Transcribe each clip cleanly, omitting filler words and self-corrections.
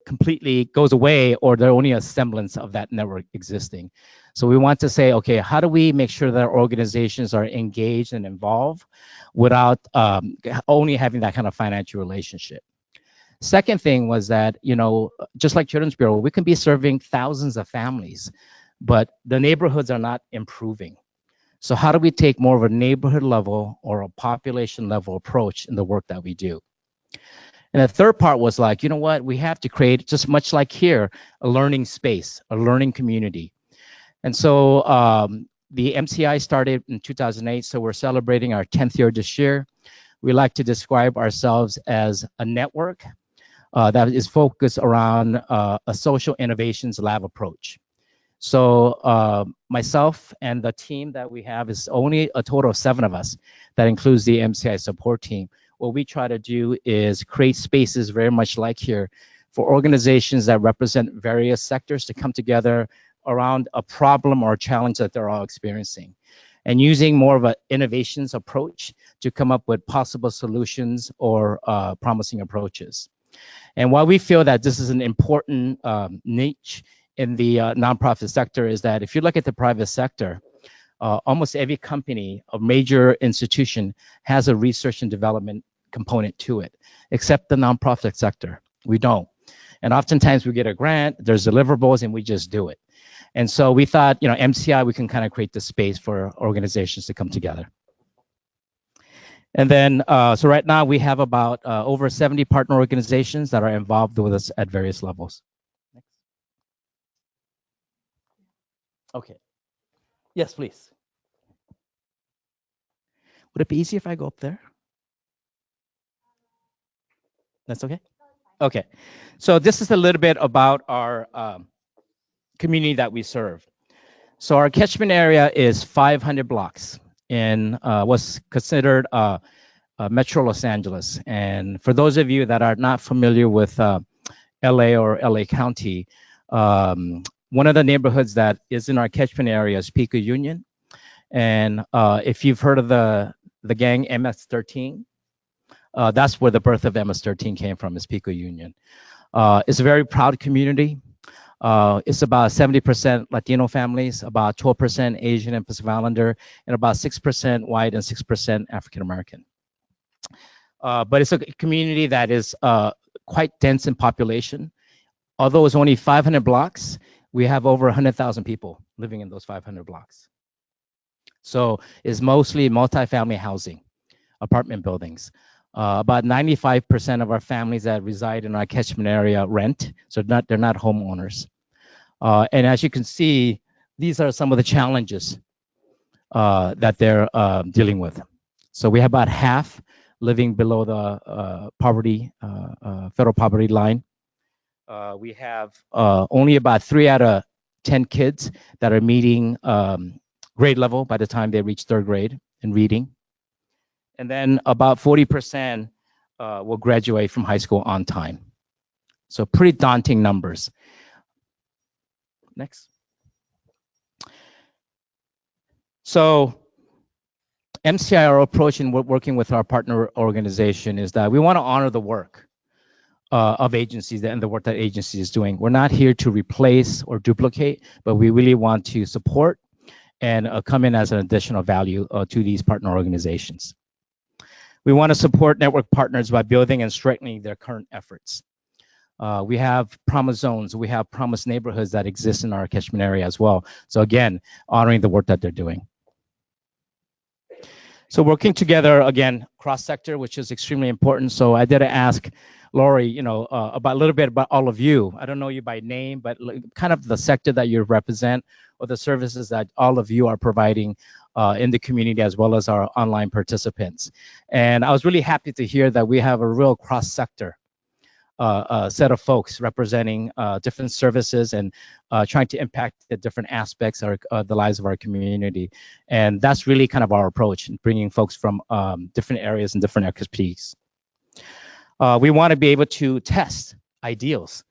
completely goes away, or there's only a semblance of that network existing. So we want to say, okay, how do we make sure that our organizations are engaged and involved without only having that kind of financial relationship? Second thing was that, just like Children's Bureau, we can be serving thousands of families, but the neighborhoods are not improving. So how do we take more of a neighborhood level or a population level approach in the work that we do? And the third part was like, you know what, we have to create, just much like here, a learning space, a learning community. And so the MCI started in 2008, so we're celebrating our 10th year this year. We like to describe ourselves as a network that is focused around a social innovations lab approach. So myself and the team that we have is only a total of 7 of us. That includes the MCI support team. What we try to do is create spaces very much like here for organizations that represent various sectors to come together around a problem or a challenge that they're all experiencing, and using more of an innovations approach to come up with possible solutions or promising approaches. And why we feel that this is an important niche in the nonprofit sector is that if you look at the private sector, almost every company, a major institution, has a research and development component to it, except the nonprofit sector. We don't. And oftentimes we get a grant, there's deliverables, and we just do it. And so we thought, MCI, we can kind of create the space for organizations to come together. And then, so right now we have about over 70 partner organizations that are involved with us at various levels. Next. Okay. Yes, please. Would it be easy if I go up there? That's okay? Okay. So this is a little bit about our community that we serve. So our catchment area is 500 blocks in what's considered Metro Los Angeles. And for those of you that are not familiar with LA or LA County, one of the neighborhoods that is in our catchment area is Pico Union. And if you've heard of the gang MS-13, that's where the birth of MS-13 came from, is Pico Union. It's a very proud community. It's about 70% Latino families, about 12% Asian and Pacific Islander, and about 6% white and 6% African American. But it's a community that is quite dense in population. Although it's only 500 blocks, we have over 100,000 people living in those 500 blocks. So it's mostly multifamily housing, apartment buildings. About 95% of our families that reside in our catchment area rent, so they're not homeowners. And as you can see, these are some of the challenges that they're dealing with. So we have about half living below the federal poverty line. We have only about 3 out of 10 kids that are meeting grade level by the time they reach 3rd grade in reading. And then about 40% will graduate from high school on time. So pretty daunting numbers. Next. So MCI, our approach in working with our partner organization is that we want to honor the work of agencies and the work that agency is doing. We're not here to replace or duplicate, but we really want to support and come in as an additional value to these partner organizations. We want to support network partners by building and strengthening their current efforts. We have promise zones, we have promise neighborhoods that exist in our catchment area as well. So again, honoring the work that they're doing. So working together, again, cross-sector, which is extremely important. So I did ask Lori, about a little bit about all of you. I don't know you by name, but kind of the sector that you represent or the services that all of you are providing in the community, as well as our online participants. And I was really happy to hear that we have a real cross-sector set of folks representing different services and trying to impact the different aspects of the lives of our community. And that's really kind of our approach, bringing folks from different areas and different expertise. We want to be able to test ideals,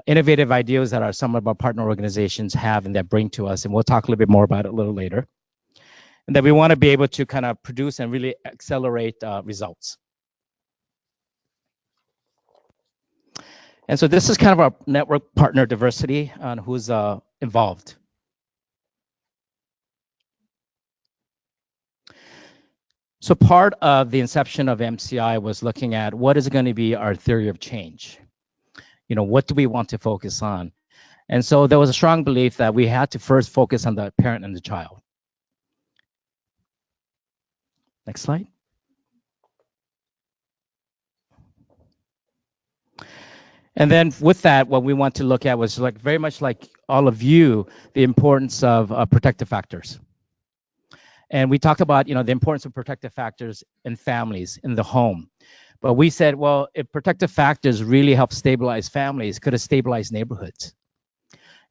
innovative ideas that some of our partner organizations have and that bring to us, and we'll talk a little bit more about it a little later. And then we want to be able to kind of produce and really accelerate results. And so this is kind of our network partner diversity on who's involved. So part of the inception of MCI was looking at what is going to be our theory of change. You know, what do we want to focus on? And so there was a strong belief that we had to first focus on the parent and the child. Next slide. And then with that, what we want to look at was like very much like all of you, the importance of protective factors. And we talked about, you know, the importance of protective factors in families, in the home. But we said, well, if protective factors really help stabilize families, could it stabilize neighborhoods?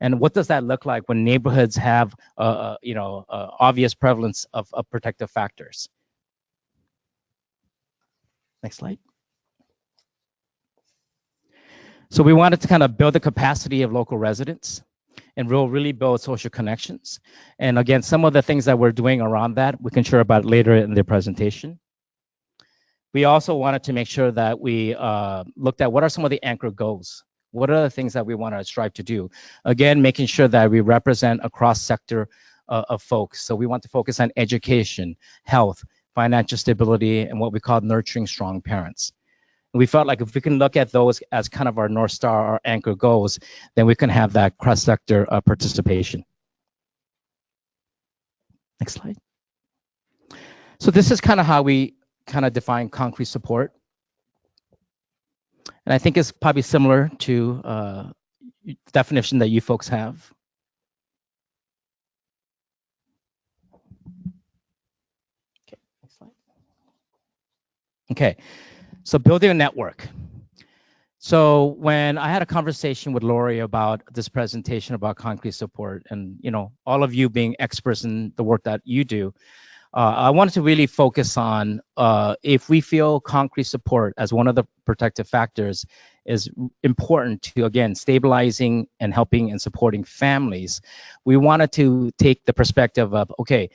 And what does that look like when neighborhoods have, obvious prevalence of protective factors? Next slide. So we wanted to kind of build the capacity of local residents and we'll really build social connections. And again, some of the things that we're doing around that, we can share about later in the presentation. We also wanted to make sure that we looked at what are some of the anchor goals. What are the things that we want to strive to do? Again, making sure that we represent a cross sector of folks. So we want to focus on education, health, financial stability, and what we call nurturing strong parents. We felt like if we can look at those as kind of our North Star, our anchor goals, then we can have that cross-sector participation. Next slide. So this is kind of how we kind of define concrete support. And I think it's probably similar to the definition that you folks have. Okay, next slide. Okay, so building a network. So when I had a conversation with Lori about this presentation about concrete support, and you know, all of you being experts in the work that you do, I wanted to really focus on if we feel concrete support as one of the protective factors is important to, again, stabilizing and helping and supporting families. We wanted to take the perspective of, okay,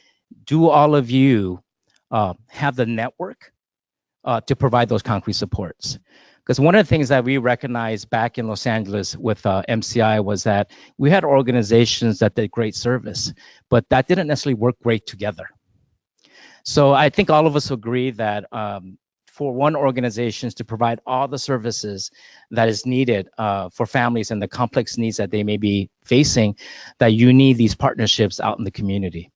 do all of you have the network to provide those concrete supports? Because one of the things that we recognized back in Los Angeles with MCI was that we had organizations that did great service, but that didn't necessarily work great together. So I think all of us agree that for one organization to provide all the services that is needed for families and the complex needs that they may be facing, that you need these partnerships out in the community.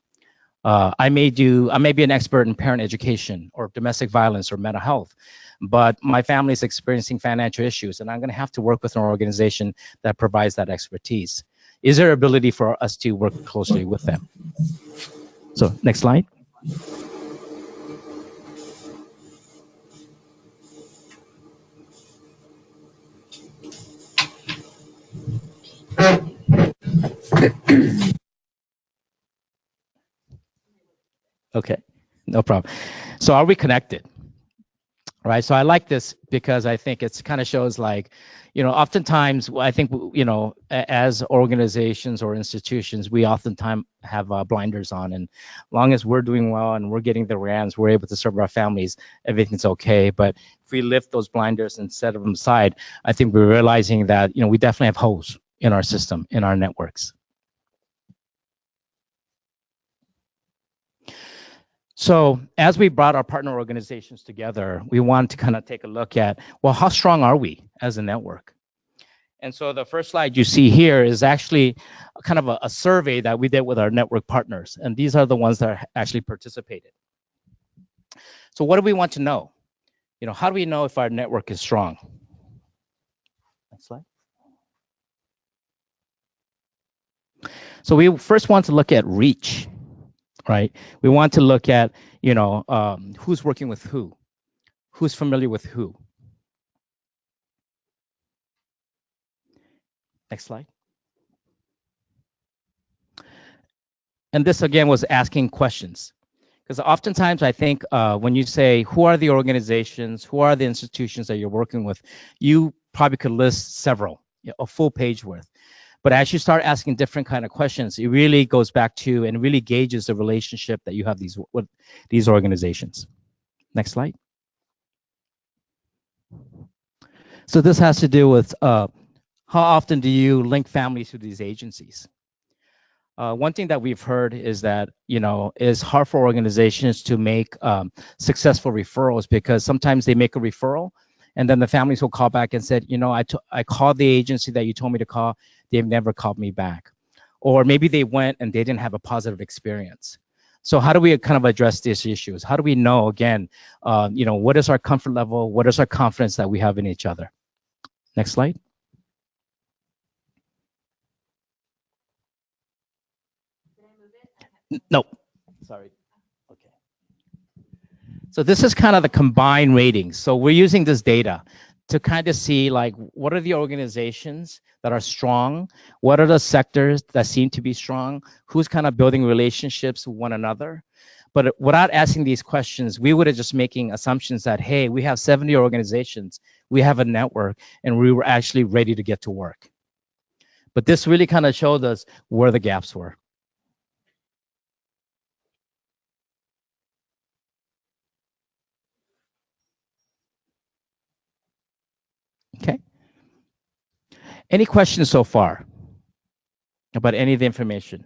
I may be an expert in parent education or domestic violence or mental health, but my family is experiencing financial issues and I'm going to have to work with an organization that provides that expertise. Is there ability for us to work closely with them? So next slide. Okay, no problem. So are we connected? Right. So I like this because I think it's kind of shows like, you know, oftentimes I think, you know, as organizations or institutions, we oftentimes have blinders on, and as long as we're doing well and we're getting the RANs, we're able to serve our families, everything's okay. But if we lift those blinders and set them aside, I think we're realizing that, you know, we definitely have holes in our system, in our networks. So as we brought our partner organizations together, we want to kind of take a look at, well, how strong are we as a network? And so the first slide you see here is actually kind of a survey that we did with our network partners. And these are the ones that actually participated. So what do we want to know? You know, how do we know if our network is strong? Next slide. So we first want to look at reach. Right? We want to look at, you know, who's working with who's familiar with who. Next slide. And this again was asking questions, because oftentimes I think when you say who are the organizations, who are the institutions that you're working with, you probably could list several, you know, a full page worth. But as you start asking different kind of questions, it really goes back to and really gauges the relationship that you have with these organizations. Next slide. So this has to do with how often do you link families to these agencies? One thing that we've heard is that it's hard for organizations to make successful referrals because sometimes they make a referral and then the families will call back and said, I called the agency that you told me to call. They've never called me back. Or maybe they went and they didn't have a positive experience. So how do we kind of address these issues? How do we know, again, what is our comfort level? What is our confidence that we have in each other? Next slide. No, sorry. Okay. So this is kind of the combined ratings. So we're using this data to kind of see like what are the organizations that are strong, what are the sectors that seem to be strong, who's kind of building relationships with one another. But without asking these questions, we would have just making assumptions that, hey, we have 70 organizations, we have a network, and we were actually ready to get to work. But this really kind of showed us where the gaps were. Okay. Any questions so far about any of the information?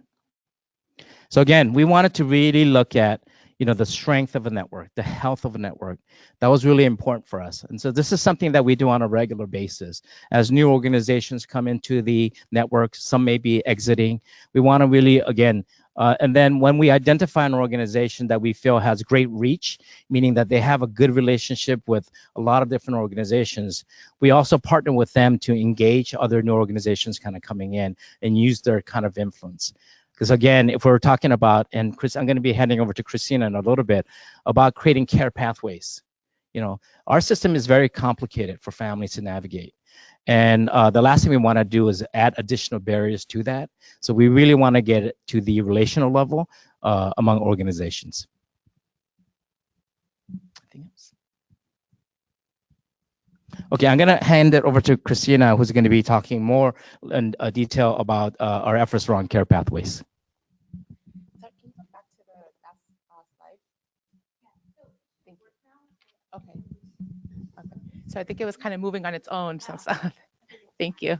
So again, we wanted to really look at, the strength of a network, the health of a network. That was really important for us. And so this is something that we do on a regular basis. As new organizations come into the network, some may be exiting. We want to really, again, and then when we identify an organization that we feel has great reach, meaning that they have a good relationship with a lot of different organizations, we also partner with them to engage other new organizations kind of coming in and use their kind of influence. Because again, if we're talking about, and Chris, I'm going to be handing over to Christina in a little bit, about creating care pathways. Our system is very complicated for families to navigate. And the last thing we want to do is add additional barriers to that. So we really want to get it to the relational level among organizations. Anything else? Okay, I'm going to hand it over to Christina, who's going to be talking more in detail about our efforts around care pathways. Can you go back to the last slide? Thank you. Okay. Okay. So I think it was kind of moving on its own. So thank you.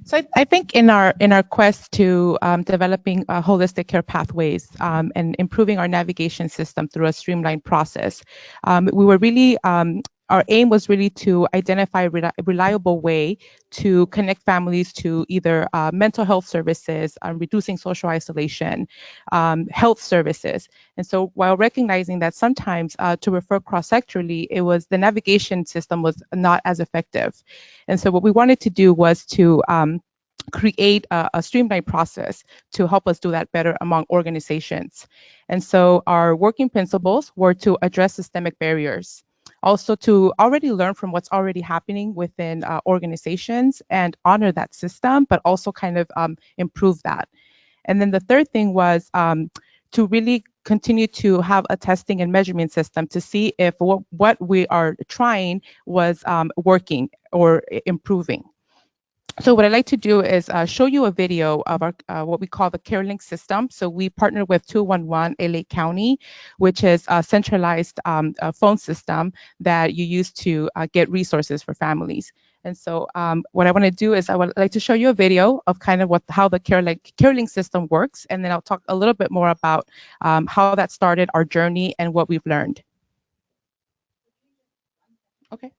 So I think in our quest to developing holistic care pathways and improving our navigation system through a streamlined process, we were really our aim was really to identify a reliable way to connect families to either mental health services, reducing social isolation, health services. And so while recognizing that sometimes to refer cross-sectorally, the navigation system was not as effective. And so what we wanted to do was to create a streamlined process to help us do that better among organizations. And so our working principles were to address systemic barriers, also to already learn from what's already happening within organizations and honor that system, but also kind of improve that. And then the third thing was to really continue to have a testing and measurement system to see if what we are trying was working or improving. So what I'd like to do is show you a video of our what we call the Carelink system. So we partner with 211 Elack County, which is a centralized phone system that you use to get resources for families. And so what I want to do is I would like to show you a video of kind of how the Carelink system works, and then I'll talk a little bit more about how that started, our journey, and what we've learned. Okay.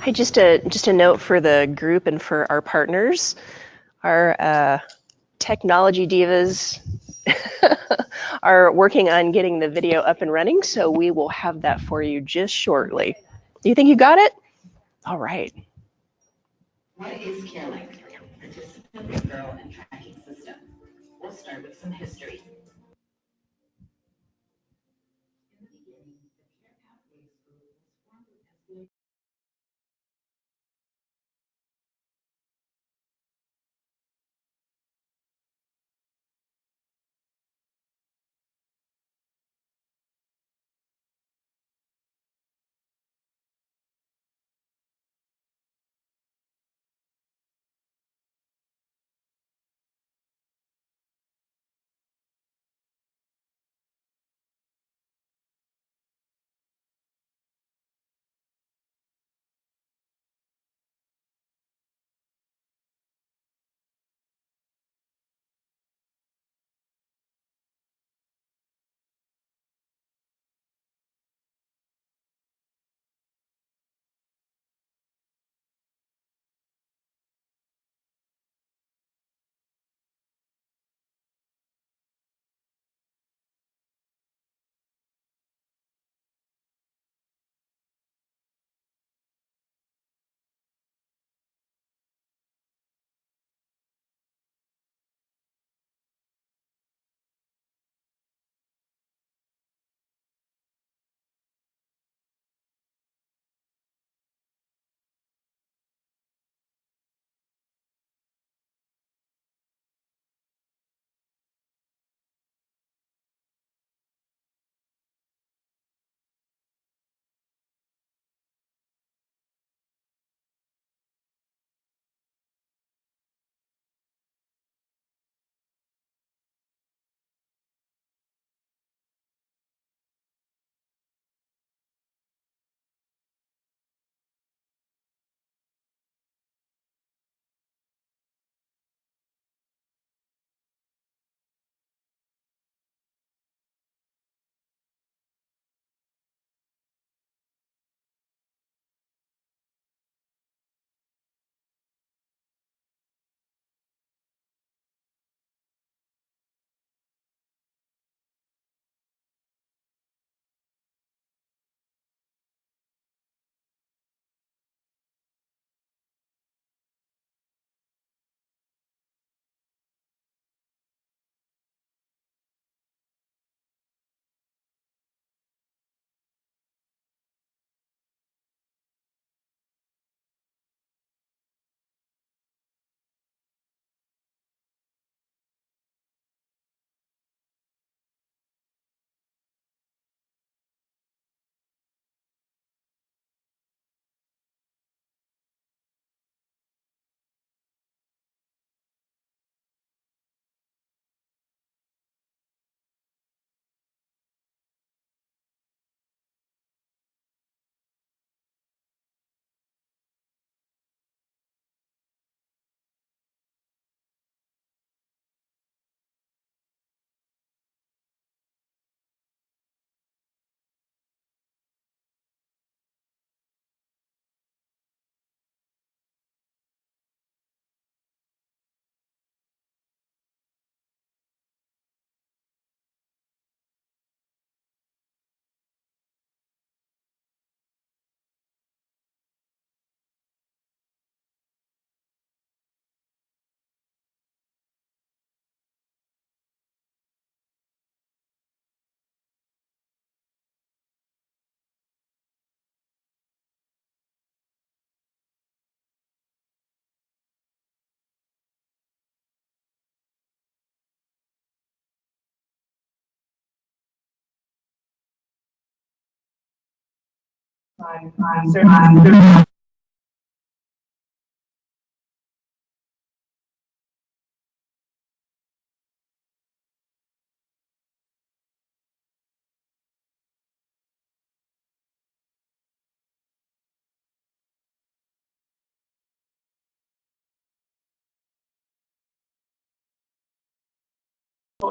Hey, just a note for the group and for our partners. Our technology divas are working on getting the video up and running, so we will have that for you just shortly. Do you think you got it? All right. What is Carelink, participant referral and tracking system? We'll start with some history. In the beginning, the Care Pathways Group was formed as the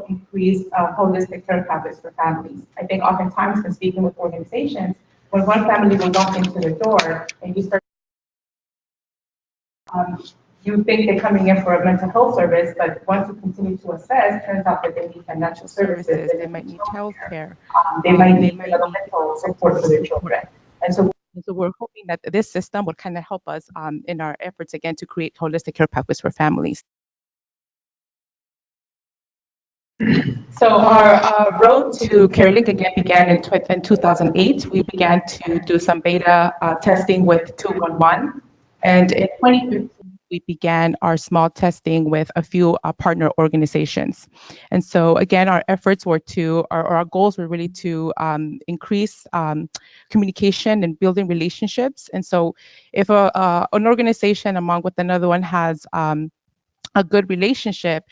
increase holistic care coverage for families. I think oftentimes when speaking with organizations, when one family will walk into the door and you start You think they're coming in for a mental health service, but once you continue to assess, turns out that they need financial services, They might need childcare. they might They need might need developmental support for their children. And so And so we're hoping that this system would kind of help us in our efforts again to create holistic care pathways for families. So our road to Carelink again began in 2008. We began to do some beta testing with 211. And in 2015, We began our small testing with a few partner organizations. And so again, our efforts were our goals were really to increase communication and building relationships. And so if an organization among with another one has a good relationship,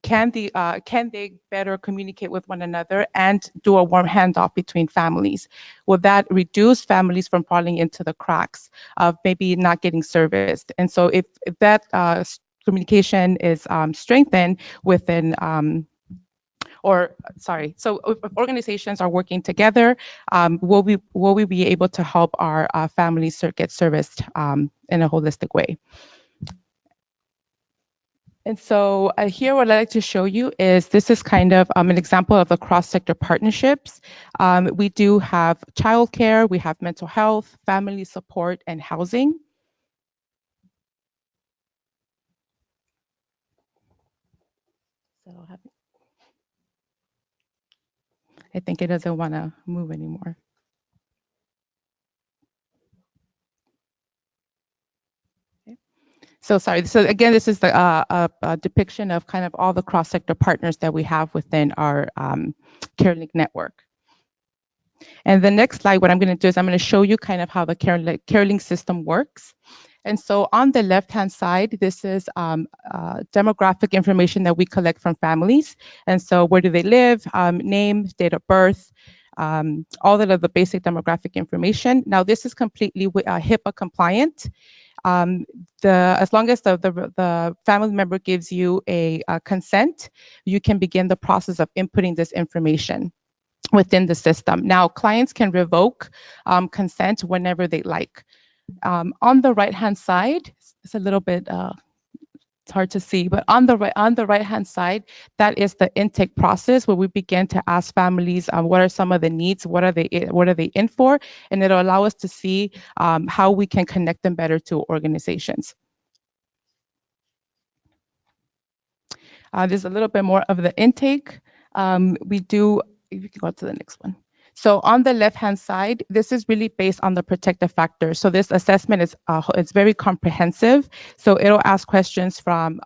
can they better communicate with one another and do a warm handoff between families? Will that reduce families from falling into the cracks of maybe not getting serviced? And so if that communication is strengthened within so if organizations are working together, will we be able to help our families get serviced in a holistic way? And so here what I'd like to show you is this is kind of an example of the cross-sector partnerships. We do have childcare, we have mental health, family support, and housing. So I think it doesn't want to move anymore. So sorry. So again, this is the a depiction of kind of all the cross-sector partners that we have within our Carelink network. And the next slide, what I'm going to do is I'm going to show you kind of how the Carelink system works. And so on the left-hand side, this is demographic information that we collect from families. And so where do they live, name, date of birth, all of the basic demographic information. Now, this is completely HIPAA compliant. As long as the family member gives you a consent, you can begin the process of inputting this information within the system. Now, clients can revoke consent whenever they like. On the right-hand side, it's a little bit it's hard to see, but on the right-hand side, that is the intake process where we begin to ask families what are some of the needs, what are they in for, and it'll allow us to see how we can connect them better to organizations. There's a little bit more of the intake. We do, if you can go to the next one. So on the left-hand side, this is really based on the protective factors. So this assessment is it's very comprehensive. So it'll ask questions from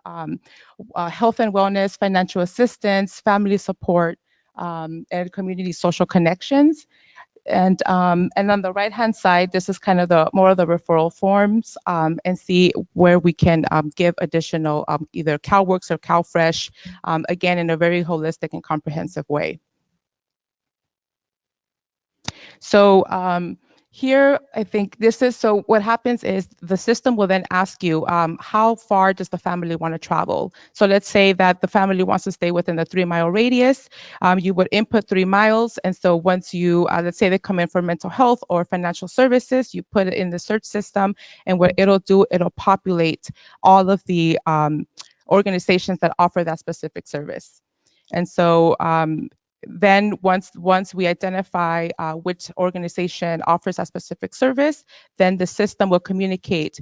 health and wellness, financial assistance, family support, and community social connections. And on the right-hand side, this is kind of more of the referral forms and see where we can give additional either CalWorks or CalFresh, again, in a very holistic and comprehensive way. So here, I think so what happens is the system will then ask you, how far does the family want to travel? So let's say that the family wants to stay within the 3-mile radius. You would input 3 miles. And so once you, let's say they come in for mental health or financial services, you put it in the search system. And what it'll do, it'll populate all of the organizations that offer that specific service. And so then once we identify which organization offers a specific service, then the system will communicate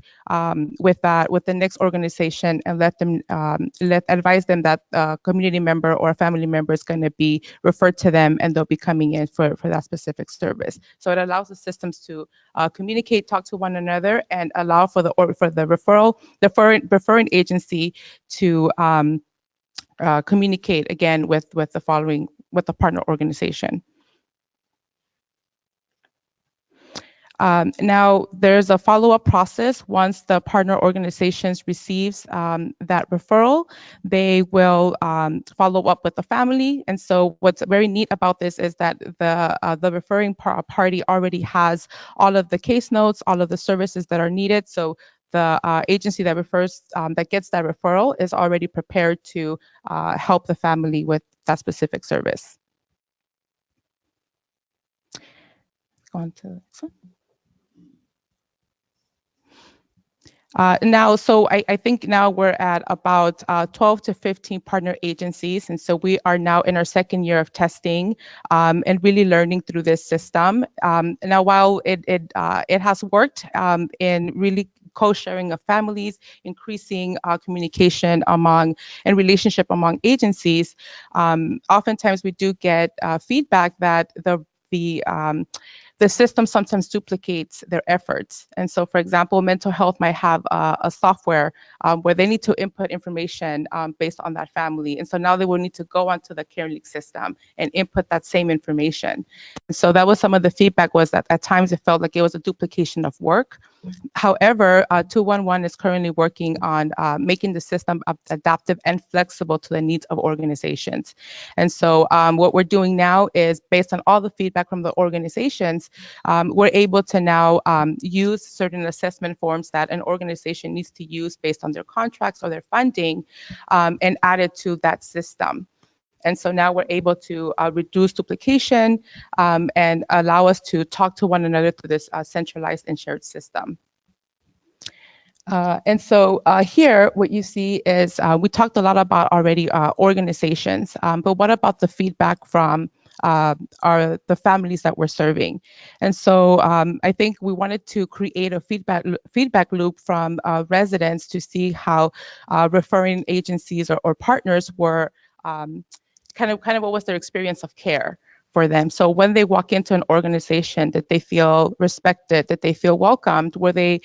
with the next organization and advise them that a community member or a family member is going to be referred to them and they'll be coming in for that specific service. So it allows the systems to communicate, talk to one another, and allow for the referring agency to communicate again with the partner organization. Now, there's a follow-up process. Once the partner organizations receives that referral, they will follow up with the family. And so what's very neat about this is that the referring party already has all of the case notes, all of the services that are needed. So the agency that that gets that referral is already prepared to help the family with that specific service. Go on to the next one. Now, so I think now we're at about 12 to 15 partner agencies. And so we are now in our second year of testing and really learning through this system. Now, while it has worked in really co-sharing of families, increasing communication among and relationship among agencies, oftentimes we do get feedback that the system sometimes duplicates their efforts. And so, for example, mental health might have a software where they need to input information based on that family. And so now they will need to go onto the Carelink system and input that same information. And so that was some of the feedback, was that at times it felt like it was a duplication of work. However, 211 is currently working on making the system adaptive and flexible to the needs of organizations. And so what we're doing now is, based on all the feedback from the organizations, we're able to now use certain assessment forms that an organization needs to use based on their contracts or their funding and add it to that system. And so now we're able to reduce duplication and allow us to talk to one another through this centralized and shared system. And so here, what you see is we talked a lot about already organizations, but what about the feedback from the families that we're serving? And so I think we wanted to create a feedback loop from residents to see how referring agencies or partners were kind of what was their experience of care for them. So when they walk into an organization, that they feel respected, that they feel welcomed, were they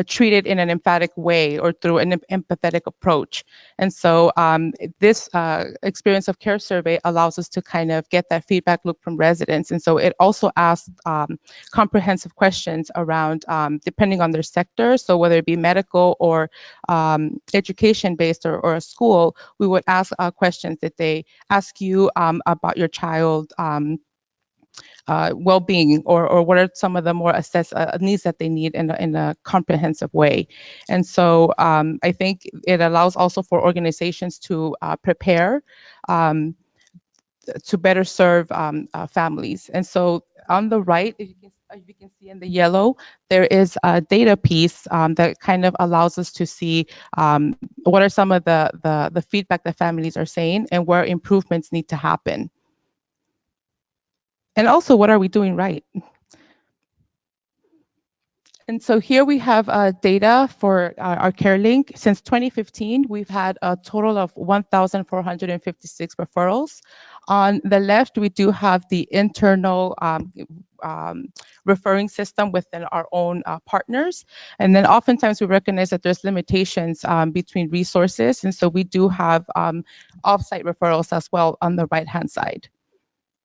treated in an emphatic way or through an empathetic approach. And so this experience of care survey allows us to kind of get that feedback loop from residents. And so it also asks comprehensive questions around, depending on their sector, so whether it be medical or education-based or a school, we would ask questions that they ask you about your child well-being, or what are some of the more assessed needs that they need in a comprehensive way. And so I think it allows also for organizations to prepare to better serve families. And so on the right, as you can see in the yellow, there is a data piece that kind of allows us to see what are some of the feedback that families are saying and where improvements need to happen. And also, what are we doing right? And so here we have data for our Carelink. Since 2015, we've had a total of 1,456 referrals. On the left, we do have the internal referring system within our own partners. And then oftentimes we recognize that there's limitations between resources. And so we do have offsite referrals as well on the right-hand side.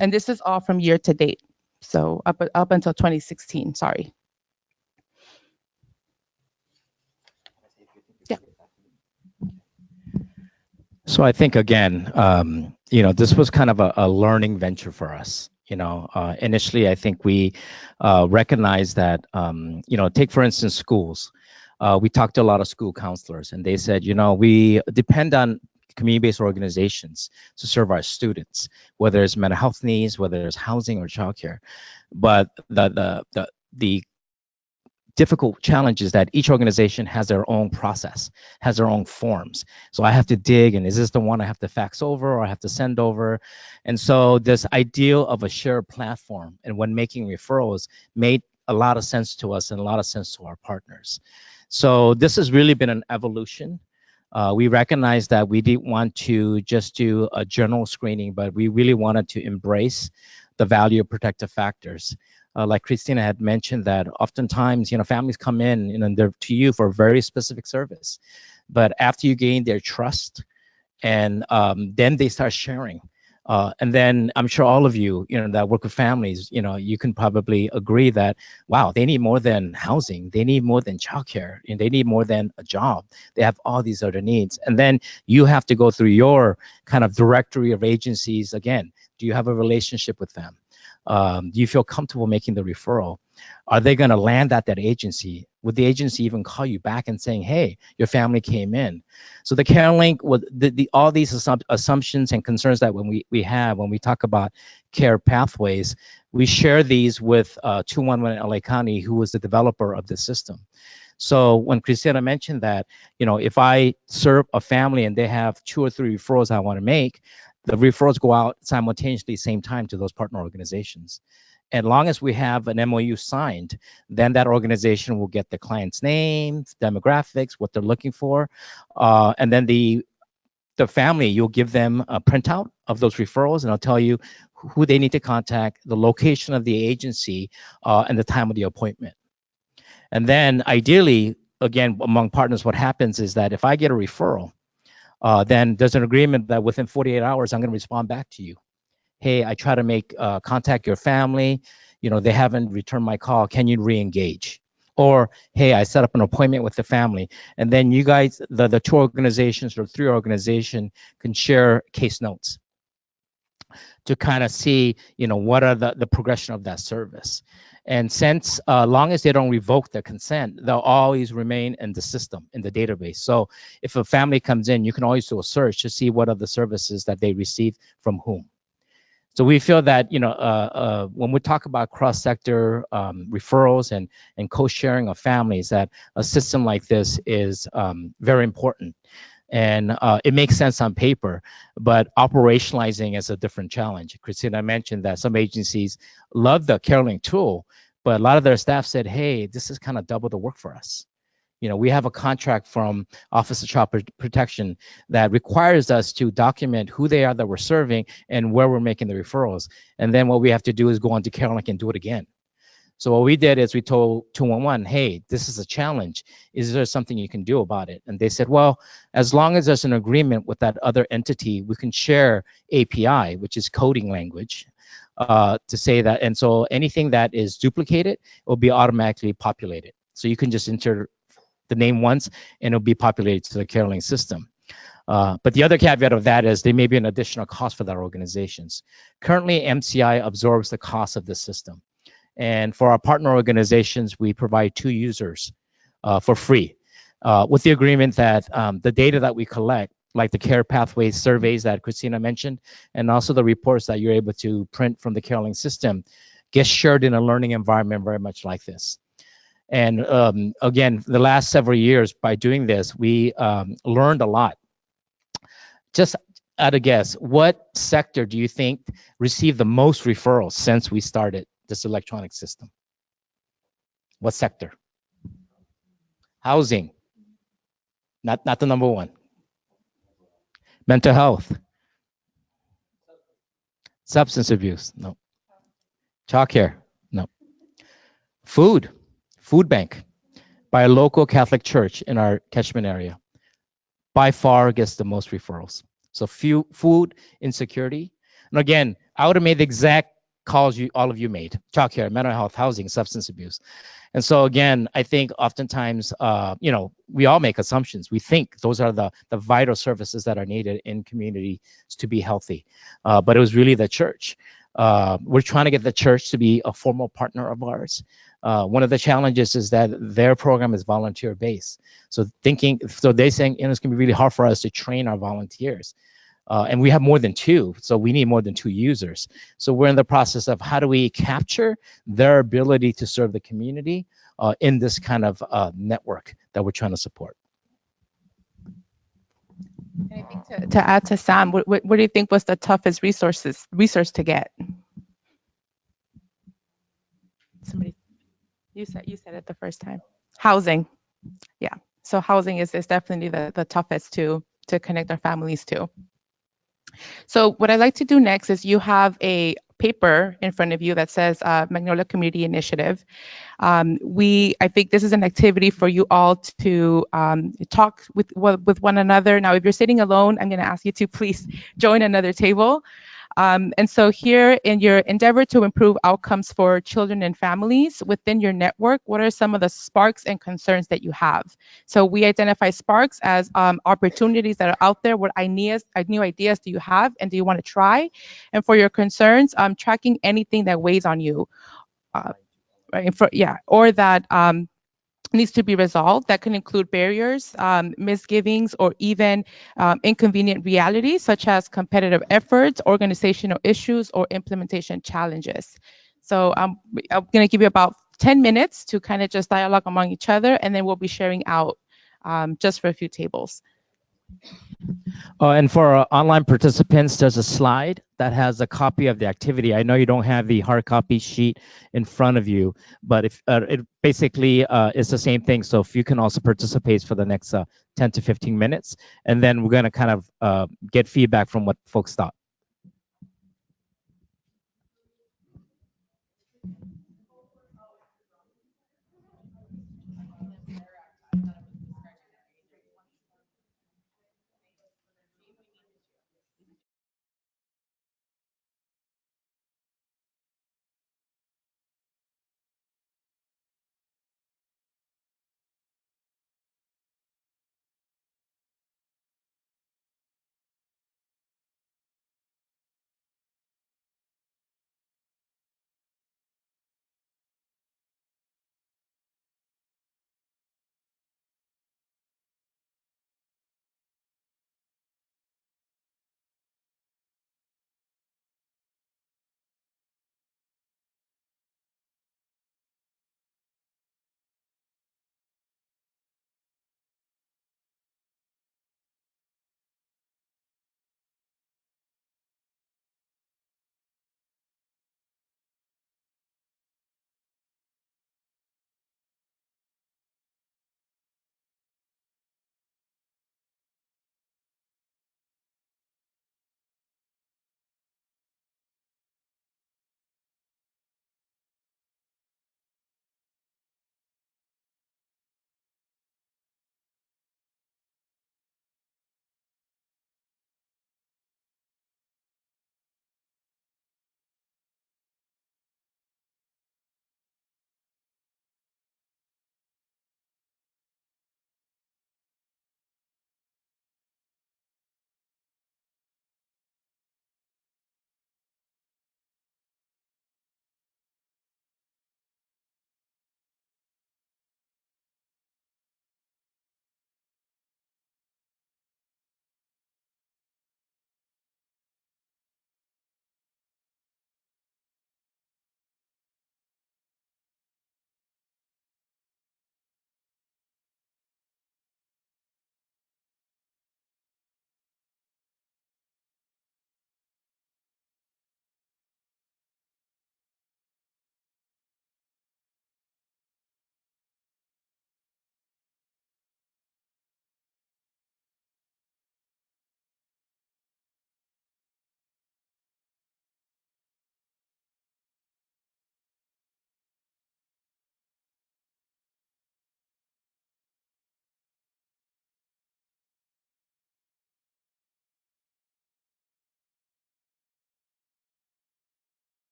And this is all from year to date. So up until 2016, sorry. Yeah. So I think, again, this was kind of a learning venture for us. Initially, I think we recognized that, take for instance schools. We talked to a lot of school counselors, and they said, we depend on community-based organizations to serve our students, whether it's mental health needs, whether it's housing or childcare. But the difficult challenge is that each organization has their own process, has their own forms. So I have to dig, and is this the one I have to fax over or I have to send over? And so this ideal of a shared platform, and when making referrals, made a lot of sense to us and a lot of sense to our partners. So this has really been an evolution. We recognized that we didn't want to just do a general screening, but we really wanted to embrace the value of protective factors. Like Christina had mentioned, that oftentimes, families come in, and they're to you for a very specific service. But after you gain their trust, and then they start sharing. And then I'm sure all of you, that work with families, you can probably agree that, wow, they need more than housing. They need more than childcare, and they need more than a job. They have all these other needs. And then you have to go through your kind of directory of agencies again. Do you have a relationship with them? Do you feel comfortable making the referral? Are they going to land at that agency? Would the agency even call you back and saying, hey, your family came in? So the Carelink, all these assumptions and concerns that when we talk about care pathways, we share these with 211 in LA County, who was the developer of the system. So when Christina mentioned that, if I serve a family and they have 2 or 3 referrals I want to make, the referrals go out simultaneously same time to those partner organizations. As long as we have an MOU signed, then that organization will get the client's name, demographics, what they're looking for, and then the family, you'll give them a printout of those referrals, and I'll tell you who they need to contact, the location of the agency, and the time of the appointment. And then ideally, again, among partners, what happens is that if I get a referral, then there's an agreement that within 48 hours, I'm going to respond back to you. Hey, I try to make contact your family. They haven't returned my call. Can you re-engage? Or, hey, I set up an appointment with the family. And then you guys, the 2 organizations or 3 organizations can share case notes to kind of see, what are the progression of that service. And since long as they don't revoke the consent, they'll always remain in the system, in the database. So if a family comes in, you can always do a search to see what are the services that they received from whom. So we feel that, when we talk about cross-sector referrals and co-sharing of families, that a system like this is very important. And it makes sense on paper, but operationalizing is a different challenge. Christina mentioned that some agencies love the Carelink tool, but a lot of their staff said, hey, this is kind of double the work for us. We have a contract from Office of Child Protection that requires us to document who they are that we're serving and where we're making the referrals. And then what we have to do is go on to Carelink and do it again. So what we did is we told 211, hey, this is a challenge. Is there something you can do about it? And they said, well, as long as there's an agreement with that other entity, we can share API, which is coding language, to say that. And so anything that is duplicated will be automatically populated. So you can just enter the name once and it'll be populated to the Carelink system. But the other caveat of that is there may be an additional cost for their organizations. Currently, MCI absorbs the cost of the system. And for our partner organizations, we provide 2 users for free, with the agreement that the data that we collect, like the care pathways surveys that Christina mentioned, and also the reports that you're able to print from the Carelink system, gets shared in a learning environment very much like this. And again, the last several years, by doing this, we learned a lot. Just at a guess, what sector do you think received the most referrals since we started this electronic system? What sector? Housing. Not the number one. Mental health. Substance abuse. No. Childcare. No. Food. Food bank by a local Catholic church in our catchment area. By far gets the most referrals. So food insecurity. And again, I would have made the exact calls all of you made: childcare, mental health, housing, substance abuse. And so again, I think oftentimes, we all make assumptions. We think those are the vital services that are needed in communities to be healthy. But it was really the church. We're trying to get the church to be a formal partner of ours. One of the challenges is that their program is volunteer based. So they're saying, it's going to be really hard for us to train our volunteers. And we have more than 2, so we need more than 2 users. So we're in the process of how do we capture their ability to serve the community in this kind of network that we're trying to support. And I think to add to Sam, what do you think was the toughest resource to get? Somebody, you said it the first time. Housing, yeah. So housing is definitely the toughest to connect our families to. So what I'd like to do next is you have a paper in front of you that says Magnolia Community Initiative. I think this is an activity for you all to talk with one another. Now, if you're sitting alone, I'm going to ask you to please join another table. And so here, in your endeavor to improve outcomes for children and families within your network, what are some of the sparks and concerns that you have? So we identify sparks as opportunities that are out there. What new ideas do you have and do you want to try? And for your concerns, tracking anything that weighs on you, or that needs to be resolved. That can include barriers, misgivings, or even inconvenient realities such as competitive efforts, organizational issues, or implementation challenges. So I'm going to give you about 10 minutes to kind of just dialogue among each other, and then we'll be sharing out just for a few tables. And for online participants, there's a slide that has a copy of the activity. I know you don't have the hard copy sheet in front of you, but if it basically is the same thing. So if you can also participate for the next 10 to 15 minutes, and then we're going to kind of get feedback from what folks thought.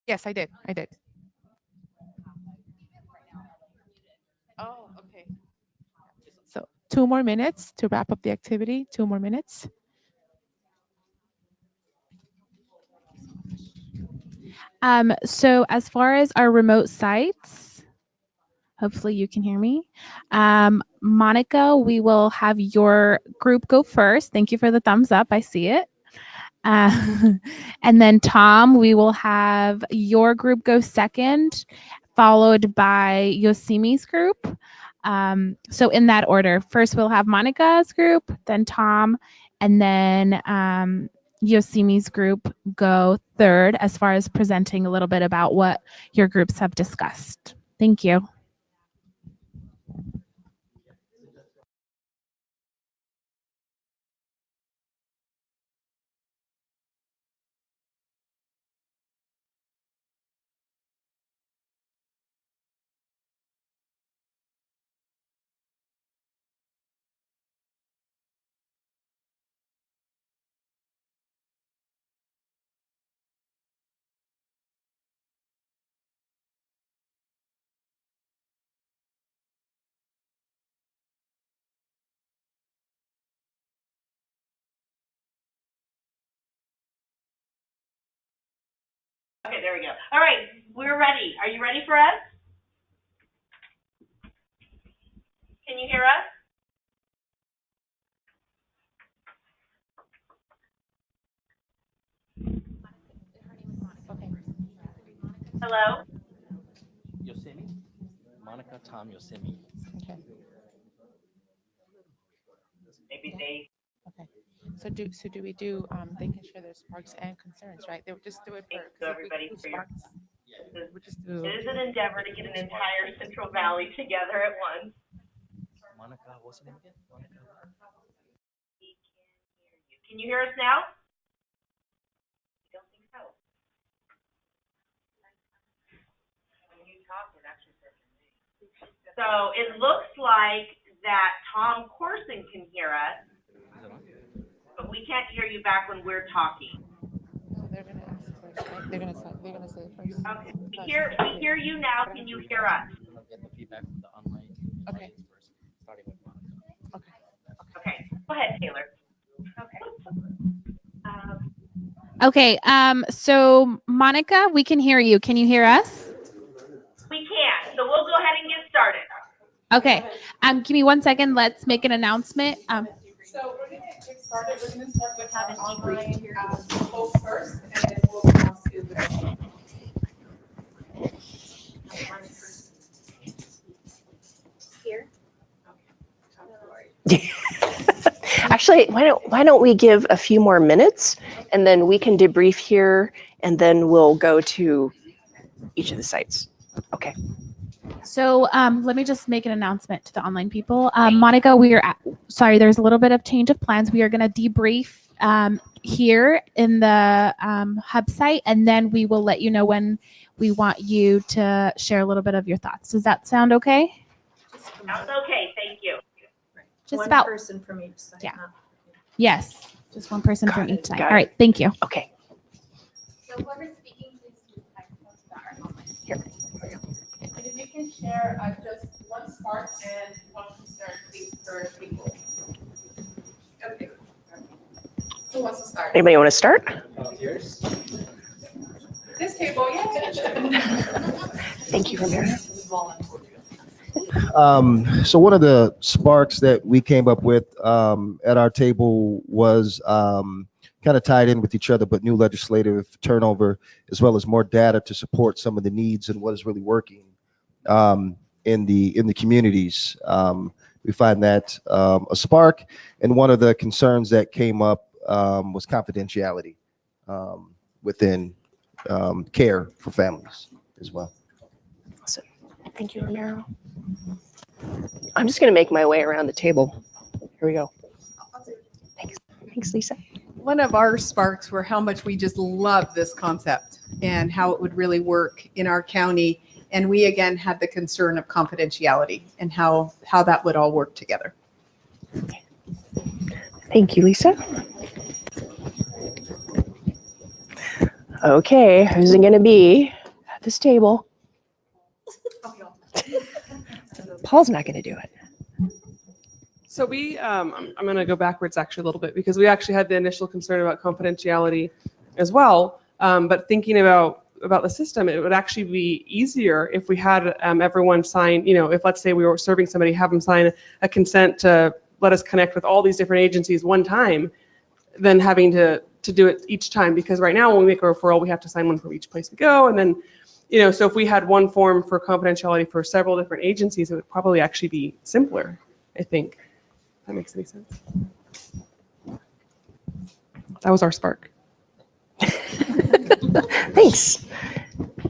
Yes, I did. I did. Oh, okay. So 2 more minutes to wrap up the activity. 2 more minutes. So as far as our remote sites, hopefully you can hear me. Monica, we will have your group go first. Thank you for the thumbs up. I see it. And then Tom, we will have your group go second, followed by Yosemi's group. So in that order, first we'll have Monica's group, then Tom, and then Yosemi's group go third as far as presenting a little bit about what your groups have discussed. Thank you. Okay, there we go. All right, we're ready. Are you ready for us? Can you hear us? Hello? Yosemi, Monica, Tom, Yosemi. Okay. Maybe they. Okay. So do we do they can share their sparks and concerns, right? They would just do it for So because if we everybody do for your. sparks, we just It do. is an endeavor to get an entire Central Valley together at once. Monica, what's her name again? Monica. We can hear you. Can you hear us now? I don't think so. When you talk, it actually says your name. So it looks like that Tom Corson can hear us, but we can't hear you back when we're talking. So they're gonna ask first, right? They're gonna say it first. Okay, we hear you now. Can you hear us? We'll get the feedback from the online Okay. audience first, starting with Monica. Okay. Okay, go ahead, Taylor. Okay. Okay, so Monica, we can hear you. Can you hear us? We can, so we'll go ahead and get started. Okay, give me 1 second. Let's make an announcement. So we're gonna get started. We're gonna start with our online poll first, and then we'll go on to the. Here. Actually, why don't we give a few more minutes and then we can debrief here and then we'll go to each of the sites. Okay. So let me just make an announcement to the online people. Monica, sorry, there's a little bit of change of plans. We are going to debrief here in the hub site, and then we will let you know when we want you to share a little bit of your thoughts. Does that sound okay? Sounds okay, thank you. Just one about person from each side. Yeah. Yes, just one person from each side. Got All right, thank you. Okay. So whoever's speaking, please do microphones that are online. Here. And if you can share just one spark and one concern, please, for people. Okay. Who wants to start? Anybody want to start? Volunteers? This table, yeah. Thank you, Ramiro. So one of the sparks that we came up with at our table was kind of tied in with each other, but new legislative turnover, as well as more data to support some of the needs and what is really working in the communities. We find that a spark, and one of the concerns that came up was confidentiality within care for families as well. Thank you, Ramiro. I'm just going to make my way around the table. Here we go. Thanks. Thanks, Lisa. One of our sparks were how much we just love this concept and how it would really work in our county. And we again had the concern of confidentiality and how that would all work together. Thank you, Lisa. Okay, who's it gonna be at this table? Paul's not gonna do it. So we, I'm going to go backwards actually a little bit because we actually had the initial concern about confidentiality as well. But thinking about the system, it would actually be easier if we had everyone sign, if let's say we were serving somebody, have them sign a consent to let us connect with all these different agencies one time, than having to do it each time. Because right now when we make a referral, we have to sign one for each place we go. And then, so if we had one form for confidentiality for several different agencies, it would probably actually be simpler, I think. If that makes any sense. That was our spark. Thanks.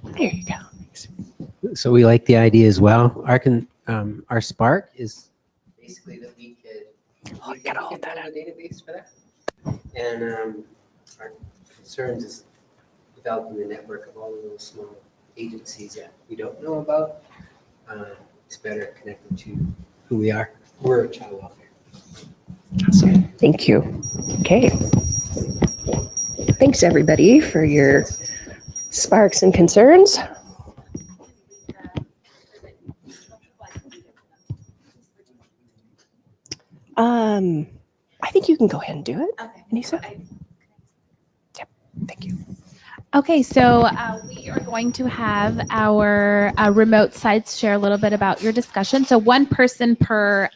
There you go. So we like the idea as well. Our spark is basically that we could Oh, you gotta hold that build a database for that. And our concerns is developing the network of all the little small agencies that we don't know about. It's better connected to who we are. We're a child welfare. Awesome. Thank you. Okay. Thanks everybody for your sparks and concerns. I think you can go ahead and do it. Okay. Anissa? Yep. Thank you. Okay, so we are going to have our remote sites share a little bit about your discussion. So one person per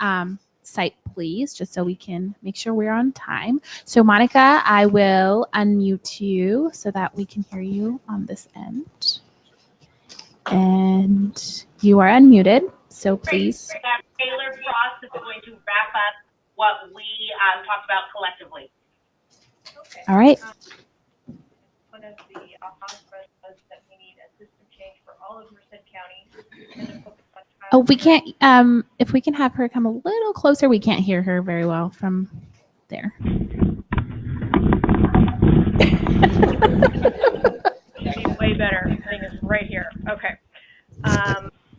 site, please, just so we can make sure we're on time. So Monica, I will unmute you so that we can hear you on this end. And you are unmuted, so please. Taylor Frost is going to wrap up what we talked about collectively. Okay. All right. One of the aha was that we need a system change for all of Merced County. Oh, we can't, if we can have her come a little closer, we can't hear her very well from there. Way better. I think it's right here. Okay.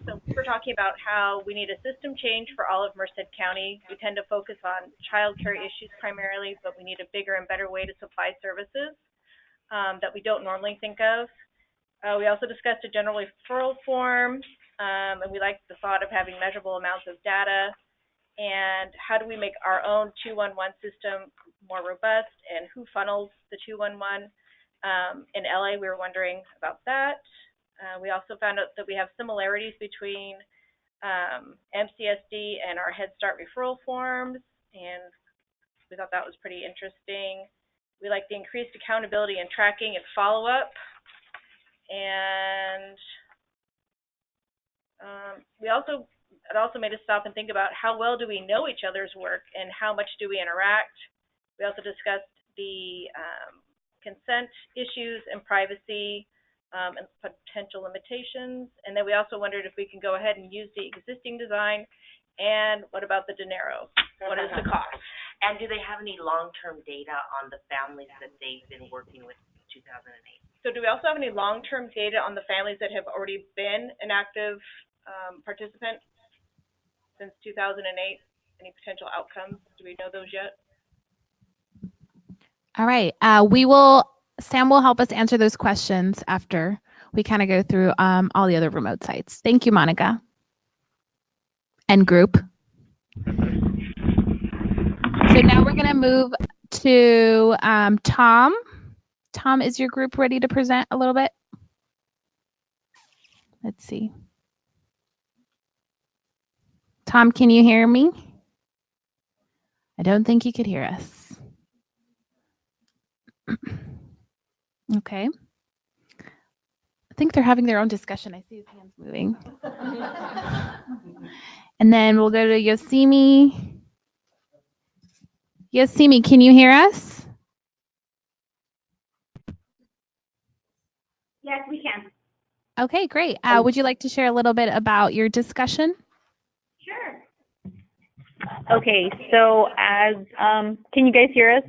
So we're talking about how we need a system change for all of Merced County. We tend to focus on child care issues primarily, but we need a bigger and better way to supply services that we don't normally think of. We also discussed a general referral form, and we like the thought of having measurable amounts of data. And how do we make our own 211 system more robust, and who funnels the 211? In LA, we were wondering about that. We also found out that we have similarities between MCSD and our Head Start referral forms, and we thought that was pretty interesting. We like the increased accountability and tracking and follow-up. And it also made us stop and think about how well do we know each other's work and how much do we interact. We also discussed the consent issues and privacy and potential limitations. And then we also wondered if we can go ahead and use the existing design. And what about the dinero? What is the cost? And do they have any long-term data on the families that they've been working with in 2008? So do we also have any long-term data on the families that have already been an active participant since 2008? Any potential outcomes? Do we know those yet? All right. Sam will help us answer those questions after we kind of go through all the other remote sites. Thank you, Monica. And group. So now we're going to move to Tom. Tom, is your group ready to present a little bit? Let's see. Tom, can you hear me? I don't think you could hear us. Okay. I think they're having their own discussion. I see his hands moving. And then we'll go to Yosemite. Yosemite, can you hear us? Yes, we can. Okay, great. Would you like to share a little bit about your discussion? Sure. Okay, so as, can you guys hear us?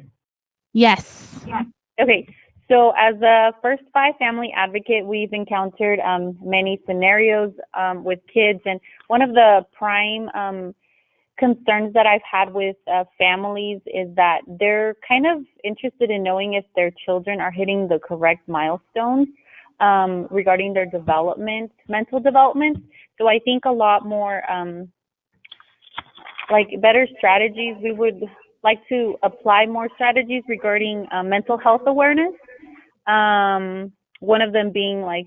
Yes. Yeah. Okay, so as a First Five family advocate, we've encountered many scenarios with kids, and one of the prime concerns that I've had with families is that they're kind of interested in knowing if their children are hitting the correct milestones regarding their development, mental development. So I think a lot more like better strategies. We would like to apply more strategies regarding mental health awareness. One of them being like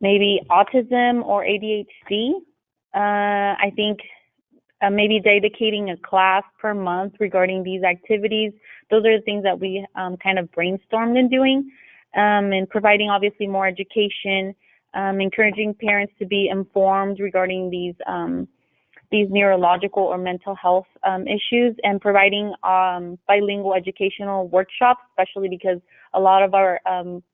maybe autism or ADHD. I think maybe dedicating a class per month regarding these activities. Those are the things that we kind of brainstormed in doing, and providing obviously more education, encouraging parents to be informed regarding these neurological or mental health issues, and providing bilingual educational workshops, especially because a lot of our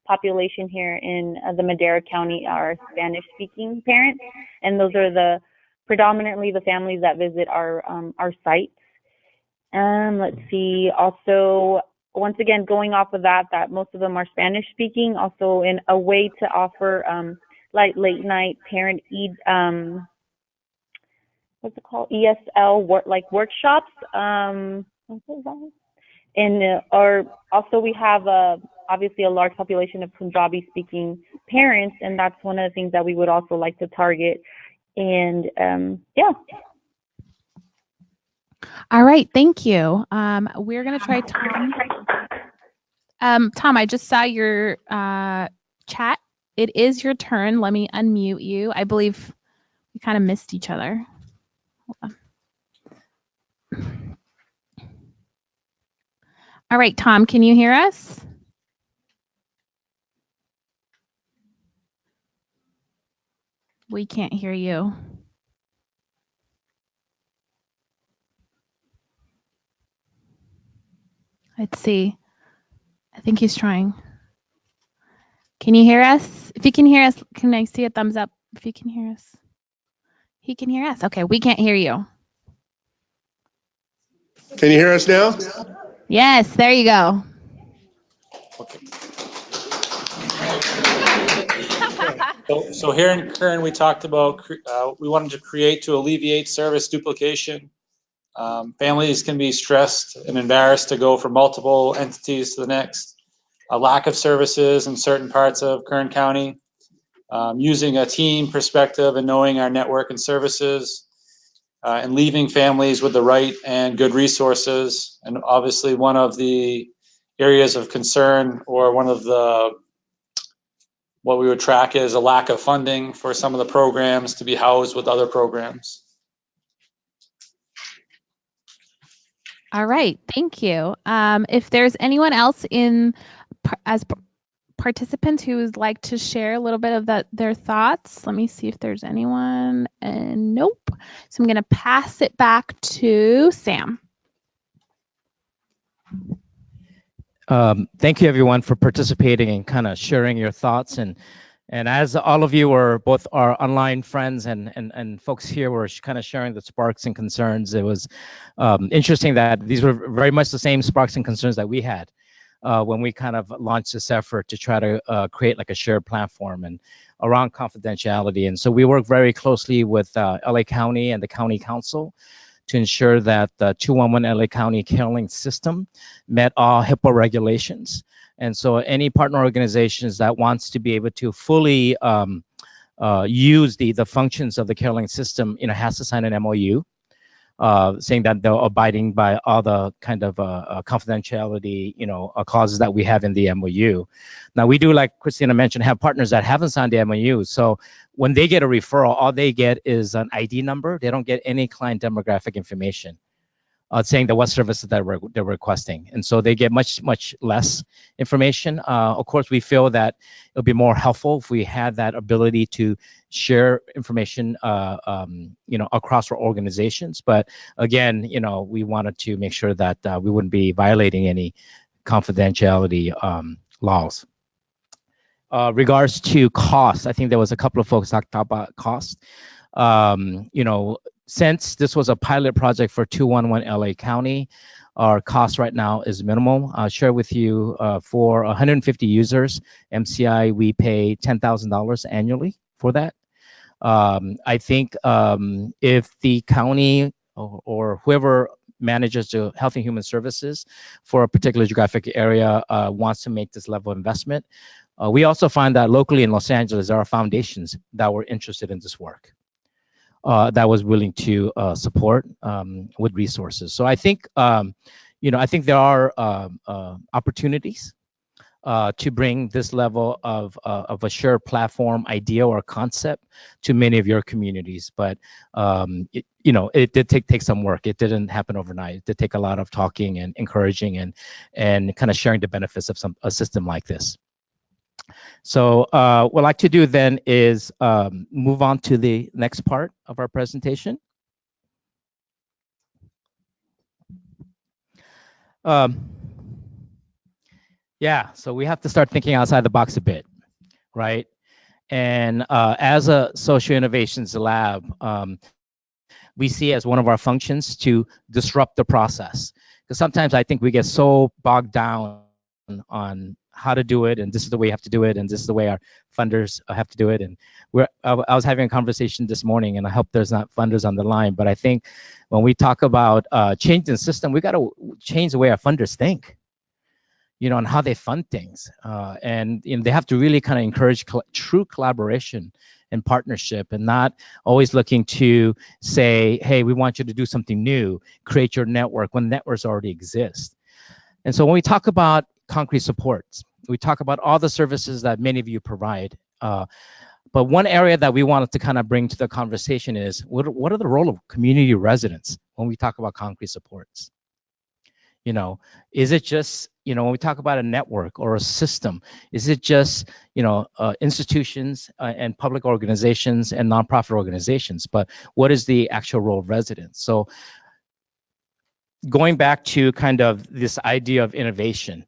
population here in the Madera County are Spanish-speaking parents, and those are predominantly the families that visit our sites. Let's see. Also, once again, going off of that most of them are Spanish-speaking. Also, in a way to offer like late-night parent what's it called? ESL workshops. And also we have obviously a large population of Punjabi-speaking parents, and that's one of the things that we would also like to target. And yeah. All right, thank you. We're gonna try Tom. Tom, I just saw your chat. It is your turn. Let me unmute you. I believe we kind of missed each other. Hold on. All right, Tom, can you hear us? We can't hear you. Let's see. I think he's trying. Can you hear us? If you can hear us, can I see a thumbs up if you can hear us? He can hear us. Okay, we can't hear you. Can you hear us now? Yes, there you go. Okay. So here in Kern, we talked about we wanted to create to alleviate service duplication. Families can be stressed and embarrassed to go from multiple entities to the next. A lack of services in certain parts of Kern County. Using a team perspective and knowing our network and services, and leaving families with the right and good resources. And obviously one of the areas of concern, or one of what we would track, is a lack of funding for some of the programs to be housed with other programs. All right, thank you. If there's anyone else as participants who would like to share a little bit of their thoughts, let me see if there's anyone. And nope. So I'm going to pass it back to Sam. Thank you, everyone, for participating and kind of sharing your thoughts. And as all of you are both our online friends and folks here were kind of sharing the sparks and concerns, it was interesting that these were very much the same sparks and concerns that we had when we kind of launched this effort to try to create like a shared platform and around confidentiality. And so we work very closely with LA County and the County Council to ensure that the 211 LA County Carelink system met all HIPAA regulations. And so any partner organizations that wants to be able to fully use the functions of the Carelink system, has to sign an MOU saying that they're abiding by all the kind of confidentiality, clauses that we have in the MOU. Now we do, like Christina mentioned, have partners that haven't signed the MOU. So when they get a referral, all they get is an ID number. They don't get any client demographic information saying what services that they're requesting. And so they get much less information. Of course, we feel that it'll be more helpful if we had that ability to share information, across our organizations. But again, we wanted to make sure that we wouldn't be violating any confidentiality laws. Regards to cost, I think there was a couple of folks talked about cost. Since this was a pilot project for 211 LA County, our cost right now is minimal. I'll share with you for 150 users, MCI, we pay $10,000 annually for that. I think if the county or whoever manages the Health and Human Services for a particular geographic area wants to make this level of investment. We also find that locally in Los Angeles, there are foundations that were interested in this work, that was willing to support with resources. So I think, I think there are opportunities to bring this level of a shared platform idea or concept to many of your communities. But it did take some work. It didn't happen overnight. It did take a lot of talking and encouraging and kind of sharing the benefits of a system like this. So what I'd like to do then is move on to the next part of our presentation. Yeah, so we have to start thinking outside the box a bit, right? And as a social innovations lab, we see as one of our functions to disrupt the process. Because sometimes I think we get so bogged down on how to do it, and this is the way you have to do it, and this is the way our funders have to do it. And I was having a conversation this morning, and I hope there's not funders on the line, but I think when we talk about changing the system, we got to change the way our funders think, on how they fund things. And they have to really kind of encourage true collaboration and partnership, and not always looking to say, hey, we want you to do something new, create your network when networks already exist. And so when we talk about concrete supports, we talk about all the services that many of you provide. But one area that we wanted to kind of bring to the conversation is what are the role of community residents when we talk about concrete supports? Is it just, when we talk about a network or a system, is it just, institutions and public organizations and nonprofit organizations? But what is the actual role of residents? So going back to kind of this idea of innovation,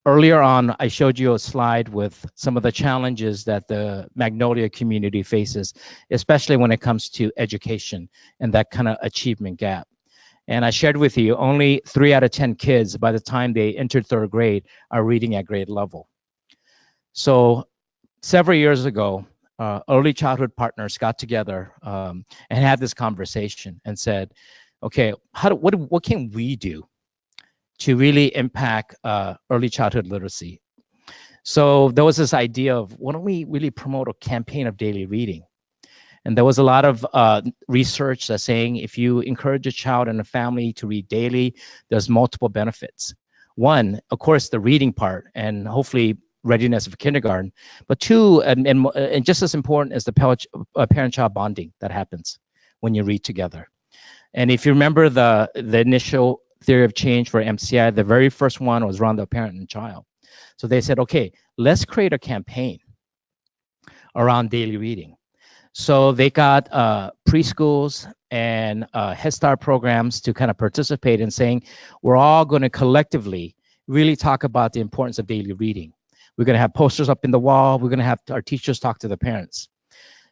earlier on, I showed you a slide with some of the challenges that the Magnolia community faces, especially when it comes to education and that kind of achievement gap. And I shared with you, only 3 out of 10 kids by the time they entered 3rd grade are reading at grade level. So several years ago, early childhood partners got together and had this conversation and said, okay, what can we do to really impact early childhood literacy? So there was this idea of, why don't we really promote a campaign of daily reading? And there was a lot of research that's saying if you encourage a child and a family to read daily, there's multiple benefits. One, of course, the reading part, and hopefully readiness for kindergarten. But 2, and just as important, is the parent-child bonding that happens when you read together. And if you remember the initial theory of change for MCI, the very first one was around the parent and child. So they said, okay, let's create a campaign around daily reading. So they got preschools and Head Start programs to kind of participate in saying, we're all going to collectively really talk about the importance of daily reading. We're going to have posters up in the wall. We're going to have our teachers talk to the parents.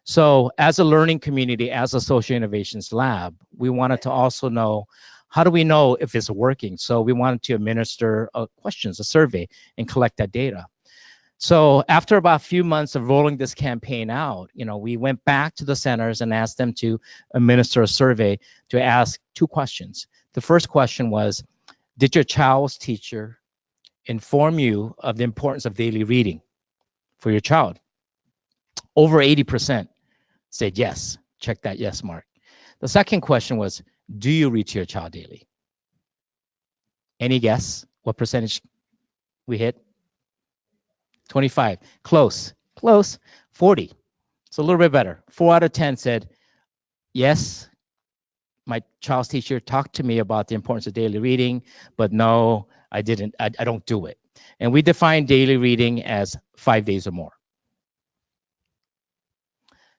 So as a learning community, as a social innovations lab, we wanted to also know, how do we know if it's working? So we wanted to administer questions, a survey, and collect that data. So after about a few months of rolling this campaign out, we went back to the centers and asked them to administer a survey to ask 2 questions. The first question was, did your child's teacher inform you of the importance of daily reading for your child? Over 80% said yes. Check that yes mark. The second question was, do you read to your child daily? Any guess what percentage we hit? 25. Close. 40. It's a little bit better. 4 out of 10 said, yes, my child's teacher talked to me about the importance of daily reading, but no, I didn't. I don't do it. And we define daily reading as 5 days or more.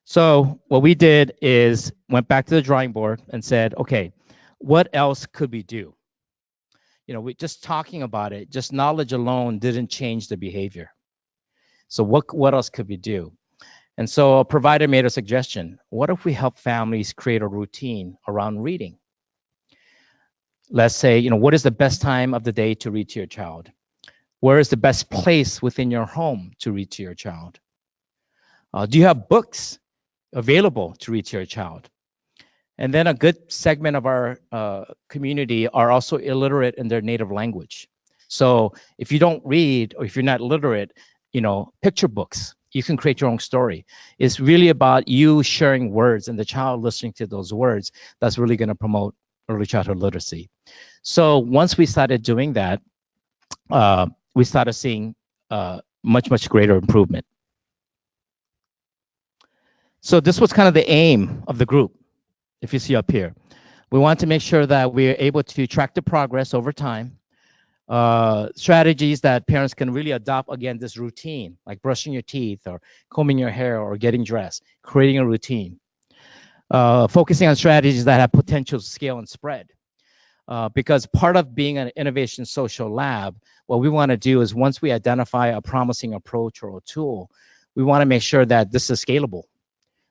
So what we did is went back to the drawing board and said, okay, what else could we do? We just talking about it, just knowledge alone didn't change the behavior. So what else could we do? And so a provider made a suggestion. What if we help families create a routine around reading? Let's say, what is the best time of the day to read to your child? Where is the best place within your home to read to your child? Do you have books available to read to your child? And then a good segment of our community are also illiterate in their native language. So if you don't read or if you're not literate, picture books, you can create your own story. It's really about you sharing words and the child listening to those words. That's really going to promote early childhood literacy. So once we started doing that, we started seeing much, much greater improvement. So this was kind of the aim of the group, if you see up here. We want to make sure that we're able to track the progress over time, strategies that parents can really adopt, again, this routine, like brushing your teeth or combing your hair or getting dressed, creating a routine. Focusing on strategies that have potential to scale and spread. Because part of being an innovation social lab, what we want to do is once we identify a promising approach or a tool, we want to make sure that this is scalable,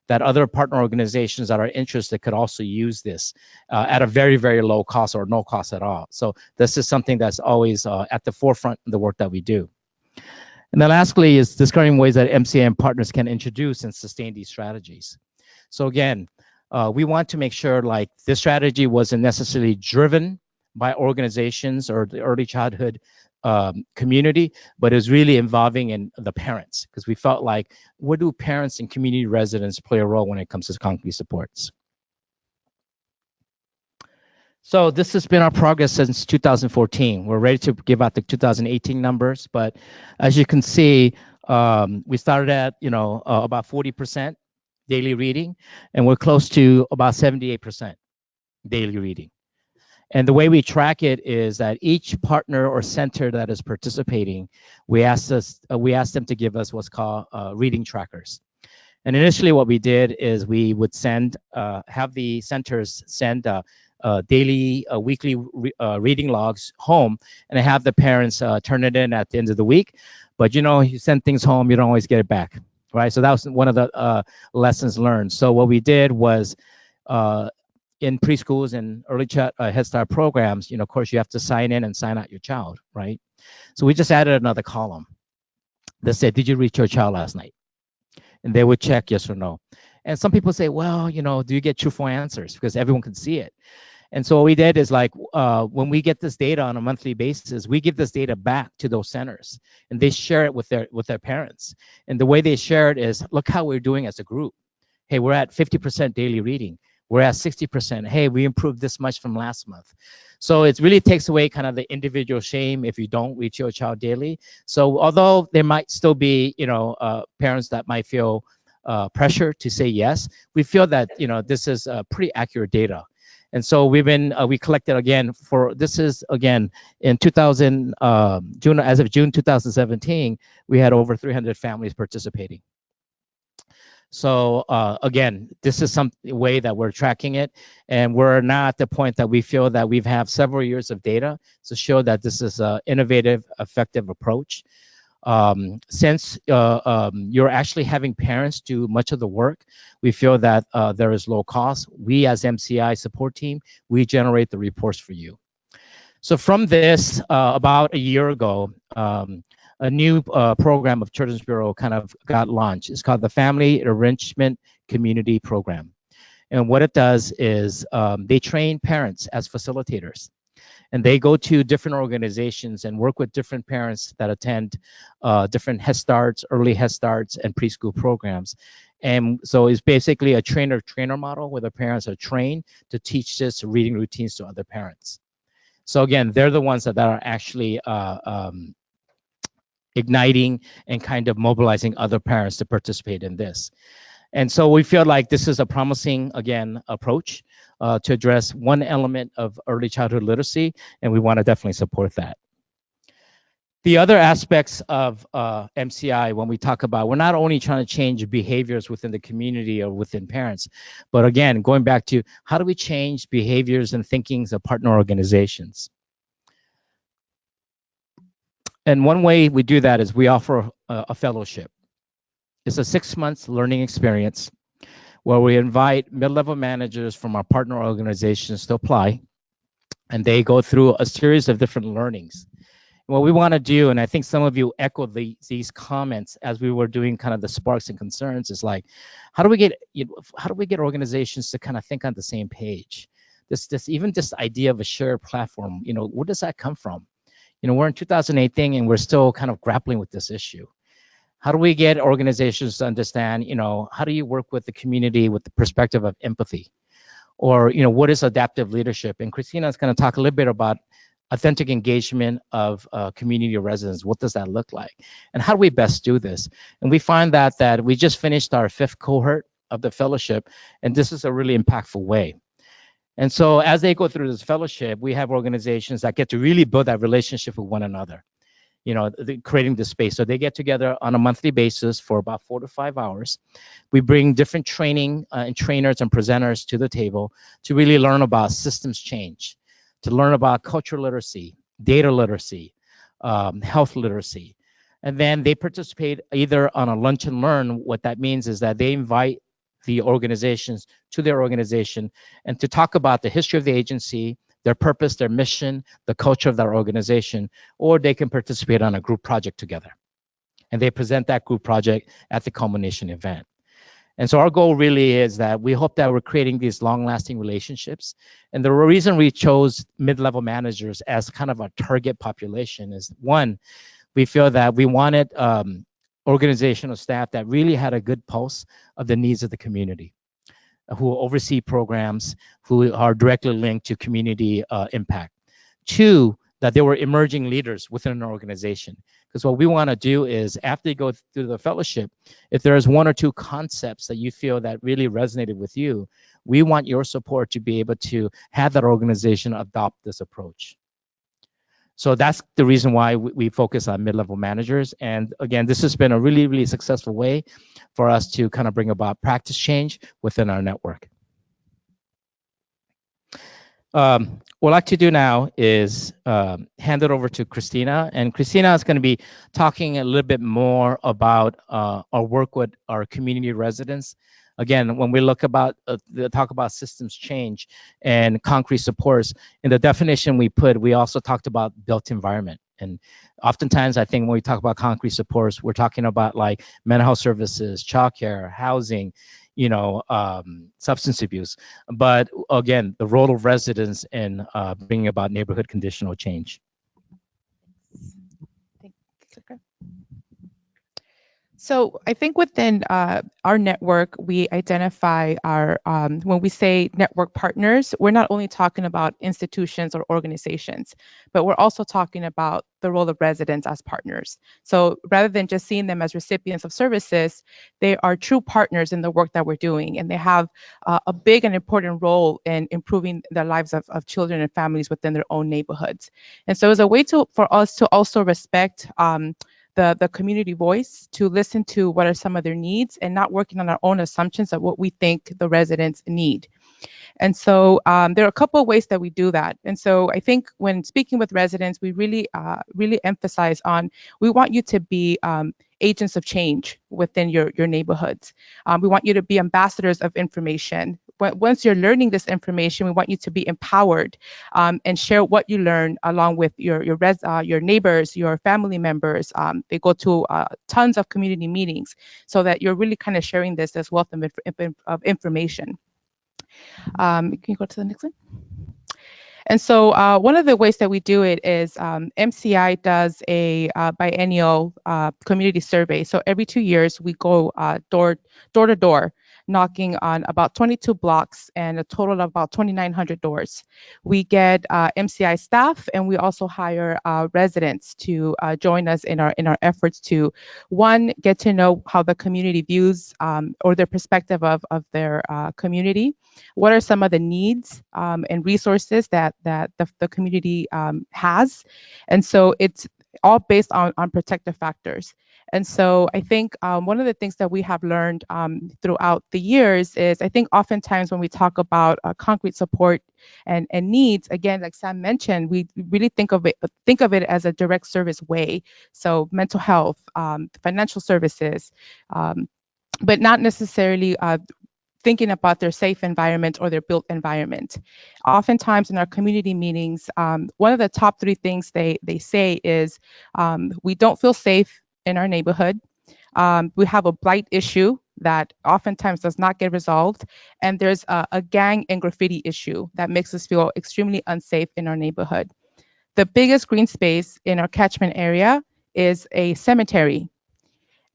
that other partner organizations that are interested could also use this at a very, very low cost or no cost at all. So this is something that's always at the forefront of the work that we do. And then lastly is discovering ways that MCI and partners can introduce and sustain these strategies. So again, we want to make sure like this strategy wasn't necessarily driven by organizations or the early childhood community, but is really involving in the parents, because we felt like, where do parents and community residents play a role when it comes to concrete supports? So this has been our progress since 2014. We're ready to give out the 2018 numbers, but as you can see, we started at about 40% daily reading, and we're close to about 78% daily reading. And the way we track it is that each partner or center that is participating, we ask them to give us what's called reading trackers. And initially what we did is we would have the centers send daily, weekly reading logs home, and have the parents turn it in at the end of the week. But you send things home, you don't always get it back, right? So that was one of the lessons learned. So what we did was, in preschools and early Head Start programs, of course, you have to sign in and sign out your child, right? So we just added another column that said, did you reach your child last night? And they would check yes or no. And some people say, well, do you get truthful answers? Because everyone can see it. And so what we did is like, when we get this data on a monthly basis, we give this data back to those centers, and they share it with their parents. And the way they share it is, look how we're doing as a group. Hey, we're at 50% daily reading. We're at 60%. Hey, we improved this much from last month. So it really takes away kind of the individual shame if you don't reach your child daily. So although there might still be, parents that might feel pressure to say yes, we feel that, this is pretty accurate data. And so we collected again this is again in June, as of June 2017, we had over 300 families participating. So again, this is some way that we're tracking it, and we're now at the point that we feel that we have several years of data to show that this is an innovative, effective approach. Since you're actually having parents do much of the work, we feel that there is low cost. We as MCI support team, we generate the reports for you. So from this, about a year ago, a new program of Children's Bureau kind of got launched. It's called the Family Enrichment Community Program. And what it does is they train parents as facilitators. And they go to different organizations and work with different parents that attend different Head Starts, early Head Starts, and preschool programs. And so it's basically a trainer-trainer model where the parents are trained to teach this reading routines to other parents. So again, they're the ones that are actually igniting and kind of mobilizing other parents to participate in this. And so we feel like this is a promising, again, approach to address one element of early childhood literacy, and we want to definitely support that. The other aspects of MCI, when we talk about, we're not only trying to change behaviors within the community or within parents, but again, going back to how do we change behaviors and thinkings of partner organizations? And one way we do that is we offer a fellowship. It's a 6-month learning experience where we invite mid-level managers from our partner organizations to apply, and they go through a series of different learnings. What we want to do, and I think some of you echoed these comments as we were doing kind of the sparks and concerns, is like, how do we get organizations to kind of think on the same page? Even this idea of a shared platform, where does that come from? We're in 2018 and we're still kind of grappling with this issue. How do we get organizations to understand, how do you work with the community with the perspective of empathy? Or, what is adaptive leadership? And Christina is going to talk a little bit about authentic engagement of community residents. What does that look like? And how do we best do this? And we find that we just finished our 5th cohort of the fellowship, and this is a really impactful way. And so as they go through this fellowship, we have organizations that get to really build that relationship with one another, creating the space. So they get together on a monthly basis for about 4 to 5 hours. We bring different training and trainers and presenters to the table to really learn about systems change, to learn about cultural literacy, data literacy, health literacy. And then they participate either on a lunch and learn. What that means is that they invite the organizations to their organization and to talk about the history of the agency, their purpose, their mission, the culture of their organization, or they can participate on a group project together. And they present that group project at the culmination event. And so our goal really is that we hope that we're creating these long-lasting relationships. And the reason we chose mid-level managers as kind of a target population is, one, we feel that we wanted organizational staff that really had a good pulse of the needs of the community, who oversee programs, who are directly linked to community impact. 2, that they were emerging leaders within an organization. Because what we want to do is, after you go through the fellowship, if there's 1 or 2 concepts that you feel that really resonated with you, we want your support to be able to have that organization adopt this approach. So that's the reason why we focus on mid-level managers. And again, this has been a really, really successful way for us to kind of bring about practice change within our network. What I'd like to do now is hand it over to Christina. And Christina is going to be talking a little bit more about our work with our community residents. Again, when we talk about systems change and concrete supports, in the definition we also talked about built environment. And oftentimes, I think when we talk about concrete supports, we're talking about like mental health services, childcare, housing, substance abuse. But again, the role of residents in bringing about neighborhood conditional change. So I think within our network, we identify our, when we say network partners, we're not only talking about institutions or organizations, but we're also talking about the role of residents as partners. So rather than just seeing them as recipients of services, they are true partners in the work that we're doing, and they have a big and important role in improving the lives of children and families within their own neighborhoods. And so as a way for us to also respect the community voice, to listen to what are some of their needs and not working on our own assumptions of what we think the residents need. And so there are a couple of ways that we do that. And so I think when speaking with residents, we really emphasize on, we want you to be agents of change within your neighborhoods. We want you to be ambassadors of information. Once you're learning this information, we want you to be empowered and share what you learn along with your neighbors, your family members. They go to tons of community meetings so that you're really kind of sharing this as wealth of information. Can you go to the next one? And so one of the ways that we do it is MCI does a biennial community survey. So every 2 years, we go door to door, knocking on about 22 blocks and a total of about 2,900 doors. We get MCI staff, and we also hire residents to join us in our efforts to, one, get to know how the community views or their perspective of their community. What are some of the needs and resources that the community has? And so it's all based on protective factors. And so I think one of the things that we have learned throughout the years is, I think oftentimes when we talk about concrete support and needs, again, like Sam mentioned, we really think of it as a direct service way. So mental health, financial services, but not necessarily thinking about their safe environment or their built environment. Oftentimes in our community meetings, one of the top 3 things they say is we don't feel safe in our neighborhood. We have a blight issue that oftentimes does not get resolved. And there's a gang and graffiti issue that makes us feel extremely unsafe in our neighborhood. The biggest green space in our catchment area is a cemetery.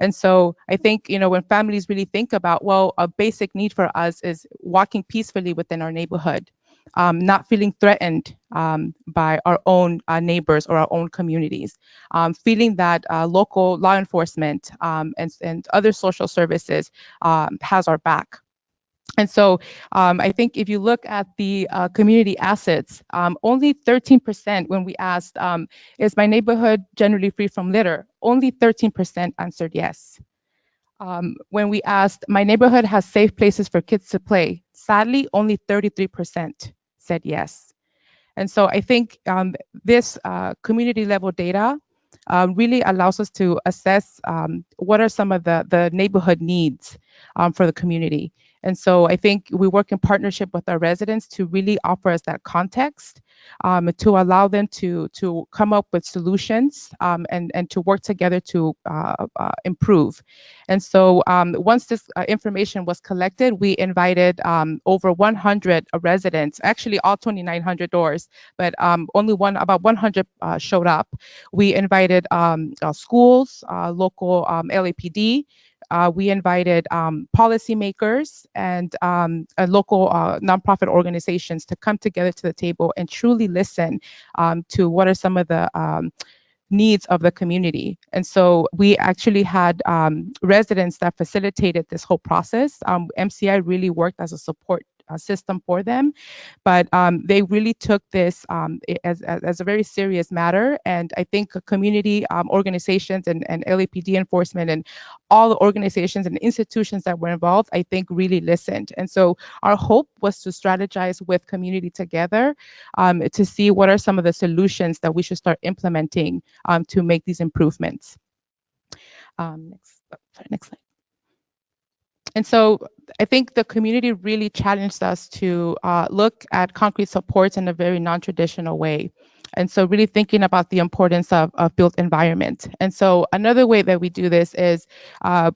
And so I think, when families really think about, well, a basic need for us is walking peacefully within our neighborhood, not feeling threatened by our own neighbors or our own communities, feeling that local law enforcement and other social services has our back. And so I think if you look at the community assets, only 13%, when we asked, is my neighborhood generally free from litter? Only 13% answered yes. When we asked, my neighborhood has safe places for kids to play, sadly, only 33% said yes. And so I think this community level data really allows us to assess what are some of the neighborhood needs for the community. And so I think we work in partnership with our residents to really offer us that context, to allow them to come up with solutions and to work together to improve. And so once this information was collected, we invited over 100 residents, actually all 2,900 doors, but about 100 showed up. We invited schools, local LAPD. We invited policymakers and local nonprofit organizations to come together to the table and truly listen to what are some of the needs of the community. And so we actually had residents that facilitated this whole process. MCI really worked as a support system for them, but they really took this as a very serious matter. And I think community organizations and LAPD enforcement and all the organizations and institutions that were involved, I think really listened. And so our hope was to strategize with community together to see what are some of the solutions that we should start implementing to make these improvements. Next slide. And so I think the community really challenged us to look at concrete supports in a very non-traditional way. And so really thinking about the importance of built environment. And so another way that we do this is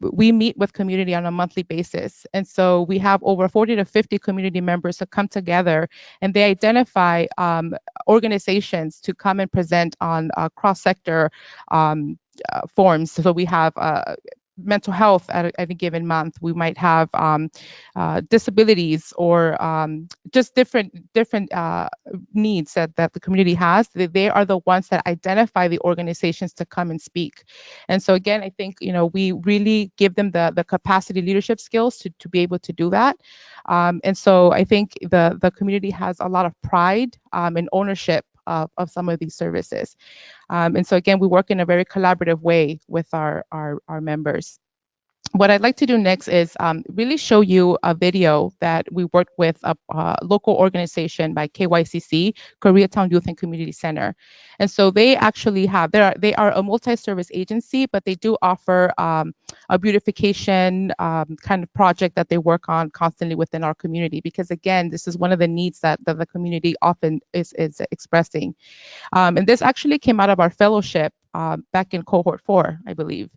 we meet with community on a monthly basis. And so we have over 40 to 50 community members who come together and they identify organizations to come and present on cross-sector forms. So we have mental health at a given month. We might have disabilities or just different needs that the community has. They are the ones that identify the organizations to come and speak. And so again, I think we really give them the capacity leadership skills to be able to do that. And so I think the community has a lot of pride and ownership of some of these services. And so again, we work in a very collaborative way with our members. What I'd like to do next is really show you a video that we worked with a local organization by KYCC, Koreatown Youth and Community Center. And so they actually have, they are a multi-service agency, but they do offer a beautification kind of project that they work on constantly within our community, because again, this is one of the needs that the community often is expressing. And this actually came out of our fellowship back in cohort 4, I believe.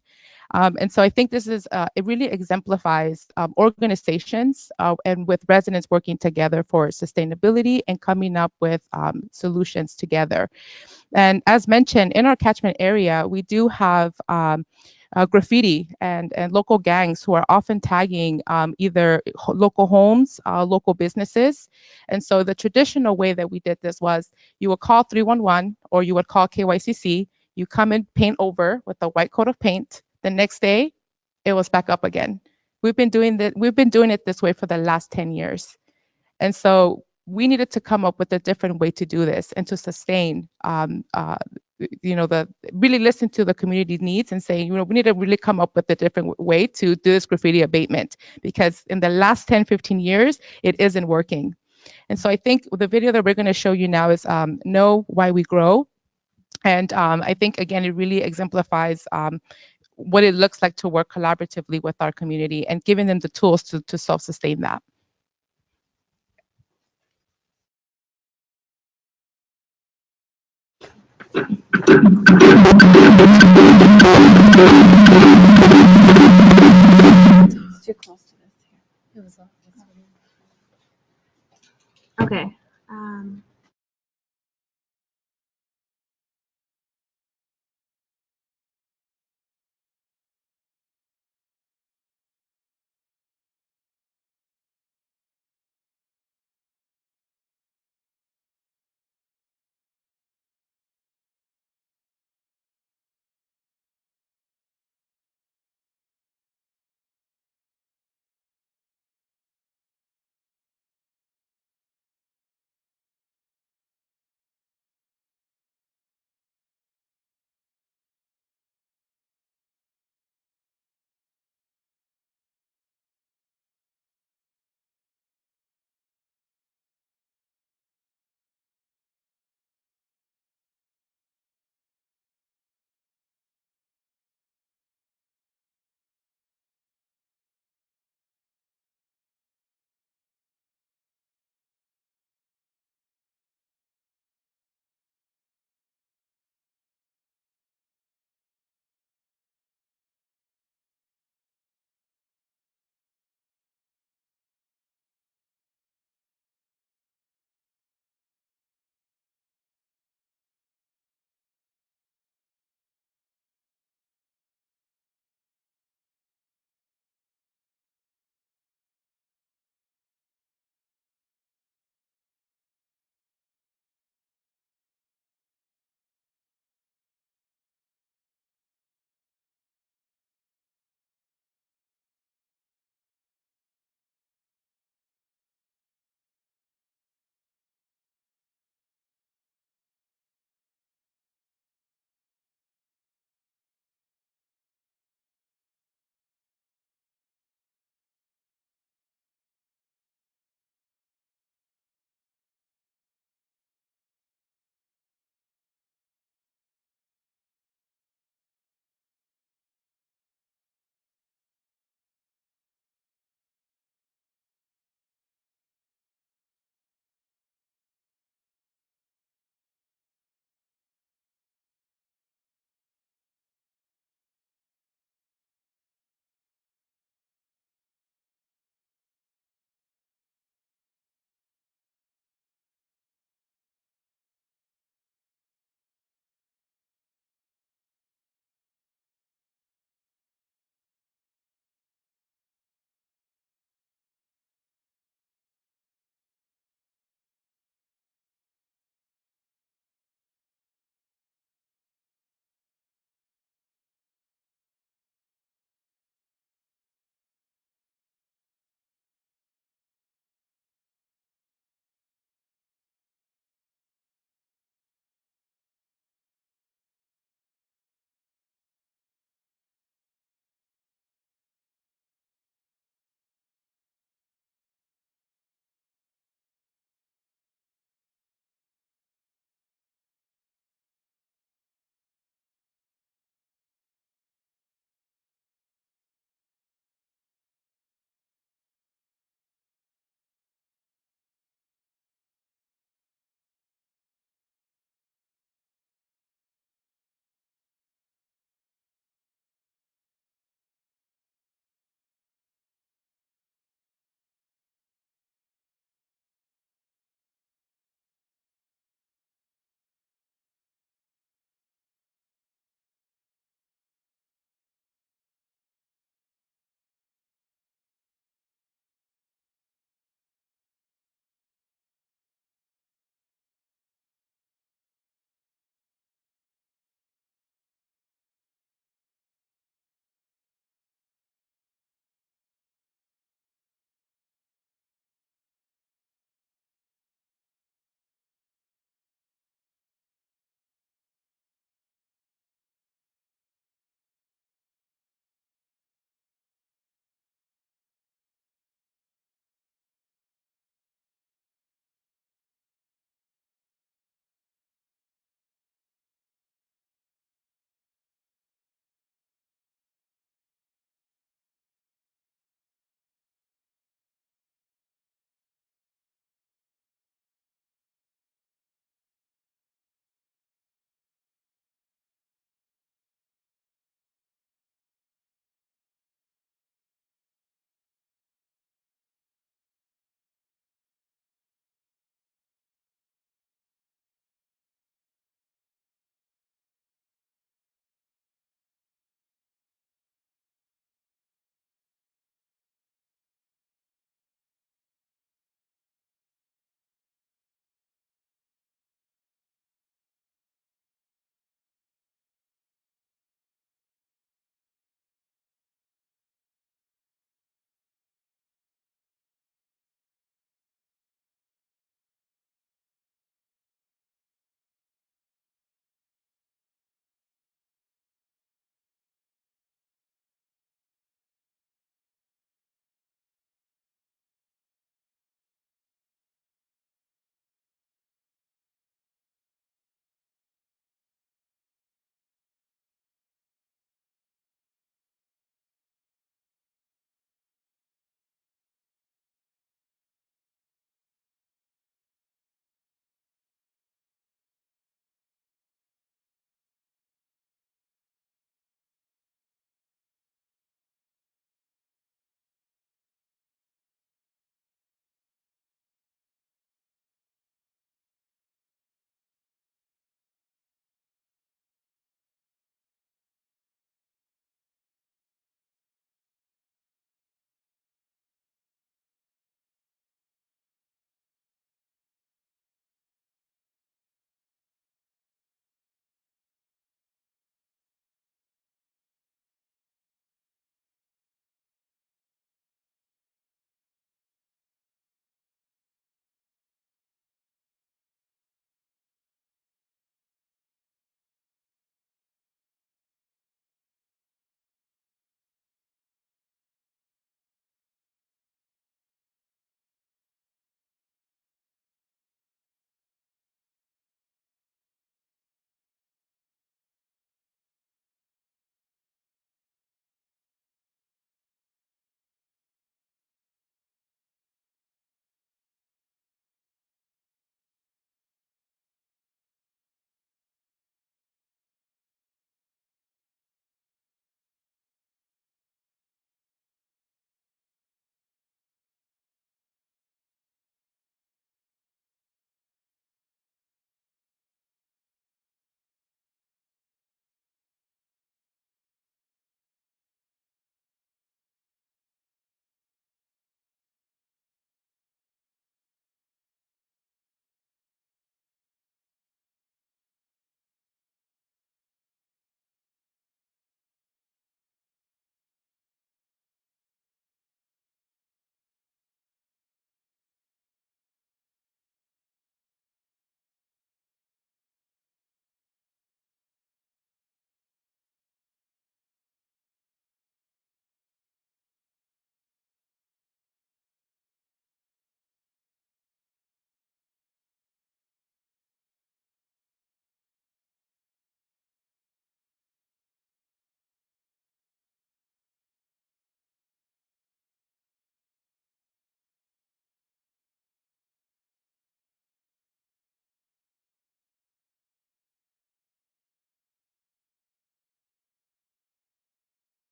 And so I think this is, it really exemplifies organizations and with residents working together for sustainability and coming up with solutions together. And as mentioned, in our catchment area, we do have graffiti and local gangs who are often tagging either local homes, local businesses. And so the traditional way that we did this was you would call 311 or you would call KYCC, you come and paint over with a white coat of paint. The next day, it was back up again. We've been doing it this way for the last 10 years. And so we needed to come up with a different way to do this and to sustain, really listen to the community needs and say, we need to really come up with a different way to do this graffiti abatement, because in the last 10, 15 years, it isn't working. And so I think the video that we're going to show you now is Know Why We Grow. And I think, again, it really exemplifies what it looks like to work collaboratively with our community and giving them the tools to self-sustain that. It's too close to this here. It was Okay.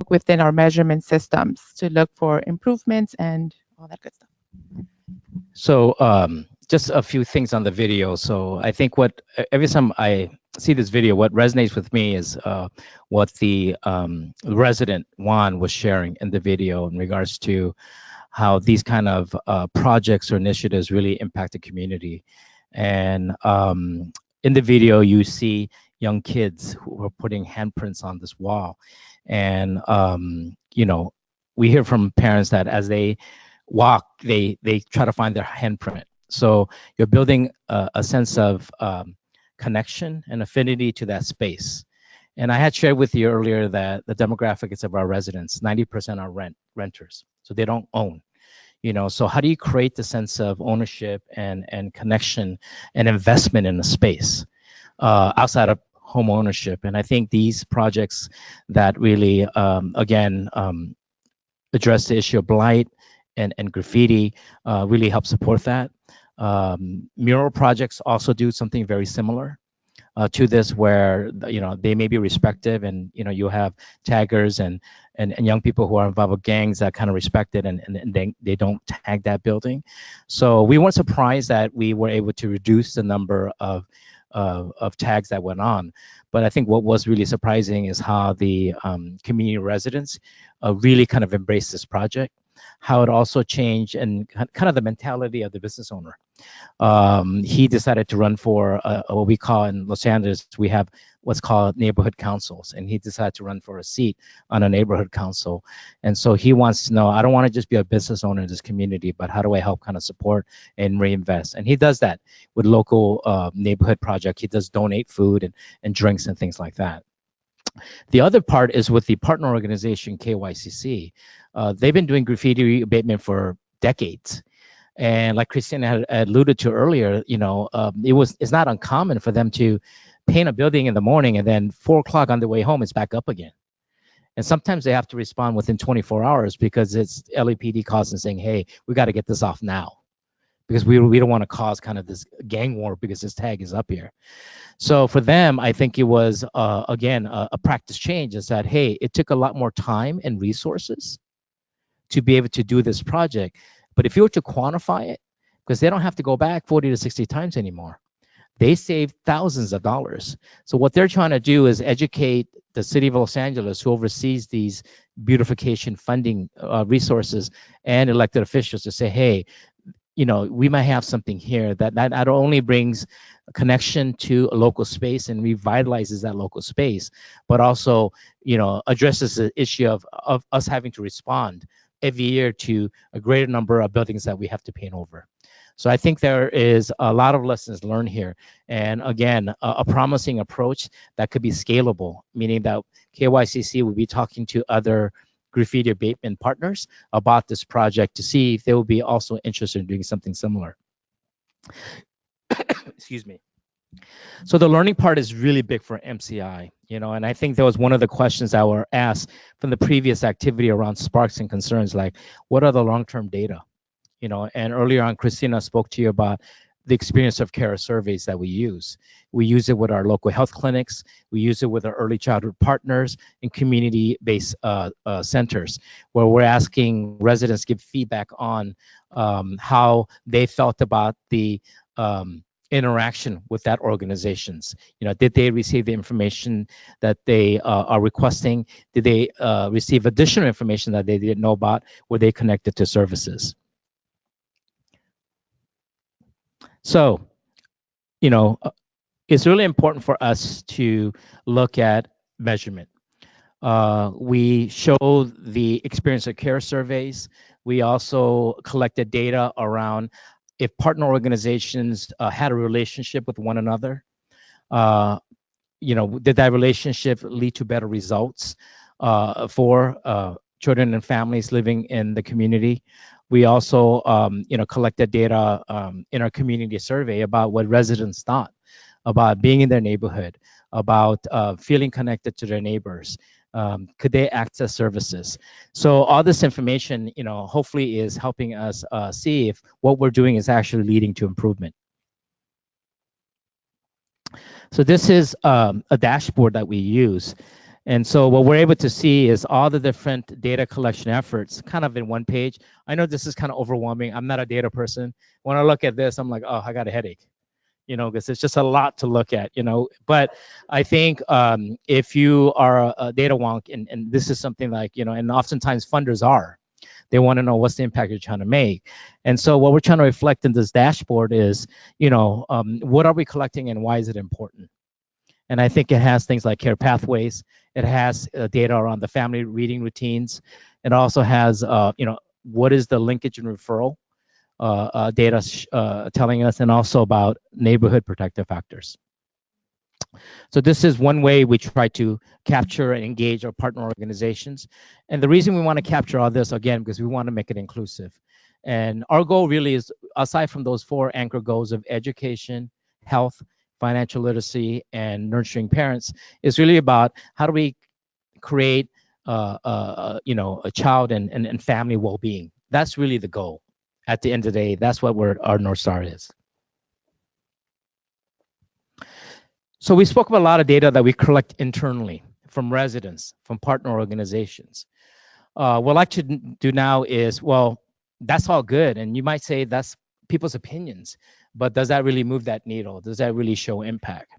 within our measurement systems to look for improvements and all that good stuff. So just a few things on the video. So I think what every time I see this video, what resonates with me is what the resident Juan was sharing in the video in regards to how these kind of projects or initiatives really impact the community. And in the video, you see young kids who are putting handprints on this wall. And, you know, we hear from parents that as they walk, they try to find their handprint. So you're building a sense of connection and affinity to that space. And I had shared with you earlier that the demographics of our residents, 90% are renters, so they don't own. You know, so how do you create the sense of ownership and connection and investment in the space outside of home ownership? And I think these projects that really, again, address the issue of blight and graffiti really help support that. Mural projects also do something very similar to this, where you know they may be respective, and you know you have taggers and young people who are involved with gangs that kind of respect it, and they don't tag that building. So we weren't surprised that we were able to reduce the number of tags that went on. But I think what was really surprising is how the community residents really kind of embraced this project, how it also changed and kind of the mentality of the business owner. He decided to run for what we call in Los Angeles, we have what's called neighborhood councils, and he decided to run for a seat on a neighborhood council. And so he wants to know, I don't want to just be a business owner in this community, but how do I help kind of support and reinvest? And he does that with local neighborhood project. He does donate food and drinks and things like that. The other part is with the partner organization KYCC. They've been doing graffiti abatement for decades. And like Christina had alluded to earlier, you know, it's not uncommon for them to paint a building in the morning and then 4 o'clock on the way home, it's back up again. And sometimes they have to respond within 24 hours because it's LAPD calls and saying, hey, we got to get this off now because we don't want to cause kind of this gang war because this tag is up here. So for them, I think it was, again, a practice change is that, hey, it took a lot more time and resources to be able to do this project. But if you were to quantify it, because they don't have to go back 40 to 60 times anymore, they save thousands of dollars. So what they're trying to do is educate the city of Los Angeles, who oversees these beautification funding resources, and elected officials to say, hey, you know, we might have something here that not only brings a connection to a local space and revitalizes that local space, but also, you know, addresses the issue of us having to respond every year to a greater number of buildings that we have to paint over. So I think there is a lot of lessons learned here. And again, a promising approach that could be scalable, meaning that KYCC will be talking to other graffiti abatement partners about this project to see if they will be also interested in doing something similar. Excuse me. So the learning part is really big for MCI, you know, and I think that was one of the questions that were asked from the previous activity around sparks and concerns, like what are the long-term data, you know, and earlier on, Christina spoke to you about the experience of care surveys that we use. We use it with our local health clinics. We use it with our early childhood partners and community-based centers, where we're asking residents give feedback on how they felt about the interaction with that organizations. You know, did they receive the information that they are requesting? Did they receive additional information that they didn't know about? Were they connected to services? So, you know, it's really important for us to look at measurement. We show the experience of care surveys. We also collected data around if partner organizations had a relationship with one another. You know, did that relationship lead to better results for children and families living in the community? We also, collected data in our community survey about what residents thought about being in their neighborhood, about feeling connected to their neighbors. Could they access services? So all this information, hopefully is helping us see if what we're doing is actually leading to improvement. So this is a dashboard that we use. And so what we're able to see is all the different data collection efforts kind of in one page. I know this is kind of overwhelming. I'm not a data person. When I look at this, I'm like, oh, I got a headache, because it's just a lot to look at, But I think if you are a data wonk, and this is something like, and oftentimes funders are, they want to know what's the impact you're trying to make. And so what we're trying to reflect in this dashboard is, what are we collecting and why is it important? And I think it has things like care pathways. It has data around the family reading routines. It also has, what is the linkage and referral data telling us, and also about neighborhood protective factors. So this is one way we try to capture and engage our partner organizations. And the reason we want to capture all this, again, because we want to make it inclusive. And our goal really is, aside from those 4 anchor goals of education, health, financial literacy, and nurturing parents, is really about how do we create a child and family well-being. That's really the goal. At the end of the day, that's what our North Star is. So we spoke about a lot of data that we collect internally from residents, from partner organizations. What I'd like to do now is, well, that's all good. And you might say that's people's opinions, but does that really move that needle? Does that really show impact?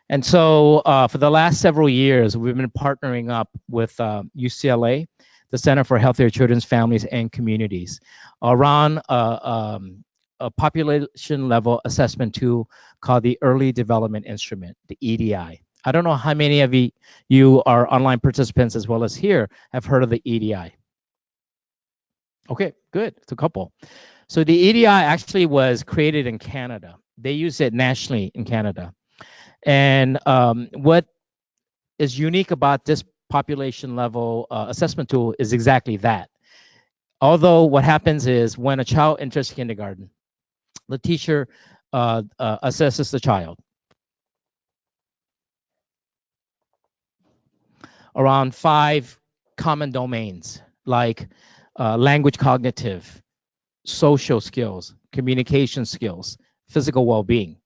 And so for the last several years, we've been partnering up with UCLA, the Center for Healthier Children's Families and Communities, around a population level assessment tool called the Early Development Instrument, the EDI. I don't know how many of you are online participants as well as here have heard of the EDI. Okay, good. It's a couple. So the EDI actually was created in Canada. They use it nationally in Canada. And what is unique about this population level assessment tool is exactly that. Although what happens is when a child enters kindergarten, the teacher assesses the child around 5 common domains like language cognitive, social skills, communication skills, physical well-being.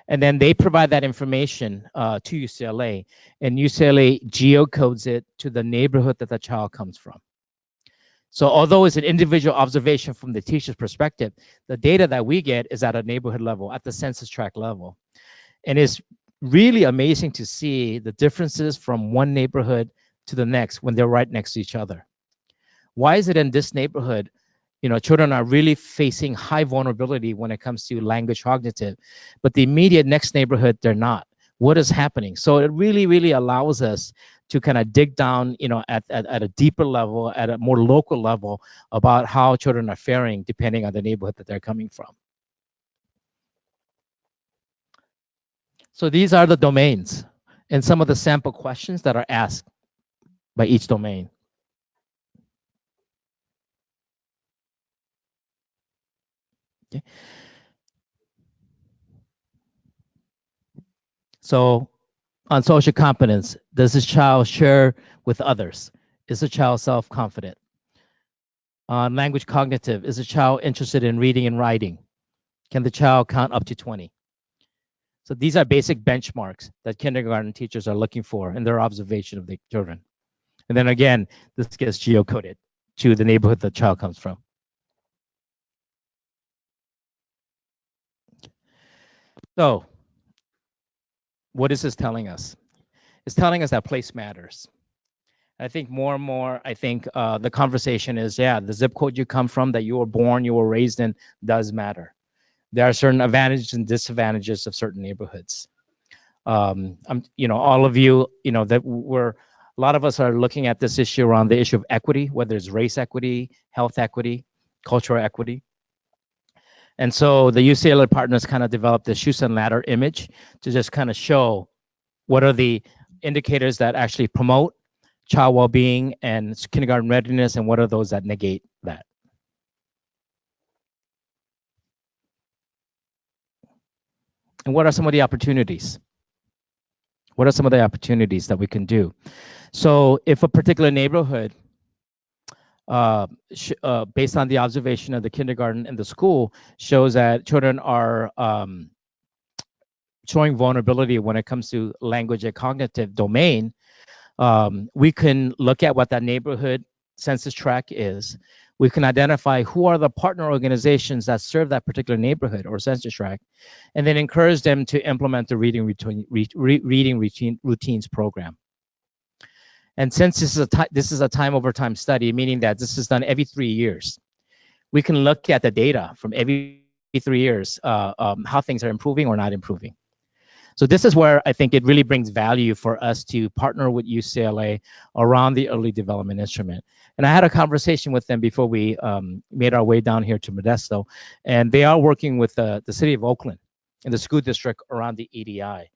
And then they provide that information to UCLA, and UCLA geocodes it to the neighborhood that the child comes from. So although it's an individual observation from the teacher's perspective, the data that we get is at a neighborhood level, at the census tract level. And it's really amazing to see the differences from one neighborhood to the next when they're right next to each other. Why is it in this neighborhood, children are really facing high vulnerability when it comes to language cognitive, but the immediate next neighborhood, they're not? What is happening? So it really, really allows us to kind of dig down, at a deeper level, at a more local level, about how children are faring depending on the neighborhood that they're coming from. So these are the domains and some of the sample questions that are asked by each domain. Okay. So on social competence, does this child share with others? Is the child self-confident? On language cognitive, is the child interested in reading and writing? Can the child count up to 20? So these are basic benchmarks that kindergarten teachers are looking for in their observation of the children. And then again, this gets geocoded to the neighborhood the child comes from. So what is this telling us? It's telling us that place matters. I think more and more, the conversation is, the zip code you come from, that you were born, you were raised in, does matter. There are certain advantages and disadvantages of certain neighborhoods. All of you, a lot of us are looking at this issue around the issue of equity, whether it's race equity, health equity, cultural equity. And so the UCLA partners kind of developed this shoes and ladder image to just kind of show what are the indicators that actually promote child well-being and kindergarten readiness, and what are those that negate that. And what are some of the opportunities? What are some of the opportunities that we can do? So if a particular neighborhood, based on the observation of the kindergarten and the school, shows that children are showing vulnerability when it comes to language and cognitive domain, we can look at what that neighborhood census tract is. We can identify who are the partner organizations that serve that particular neighborhood or census tract, and then encourage them to implement the reading routines program. And since this is a time over time study, meaning that this is done every 3 years, we can look at the data from every 3 years, how things are improving or not improving. So this is where I think it really brings value for us to partner with UCLA around the early development instrument. And I had a conversation with them before we made our way down here to Modesto, and they are working with the city of Oakland and the school district around the EDI.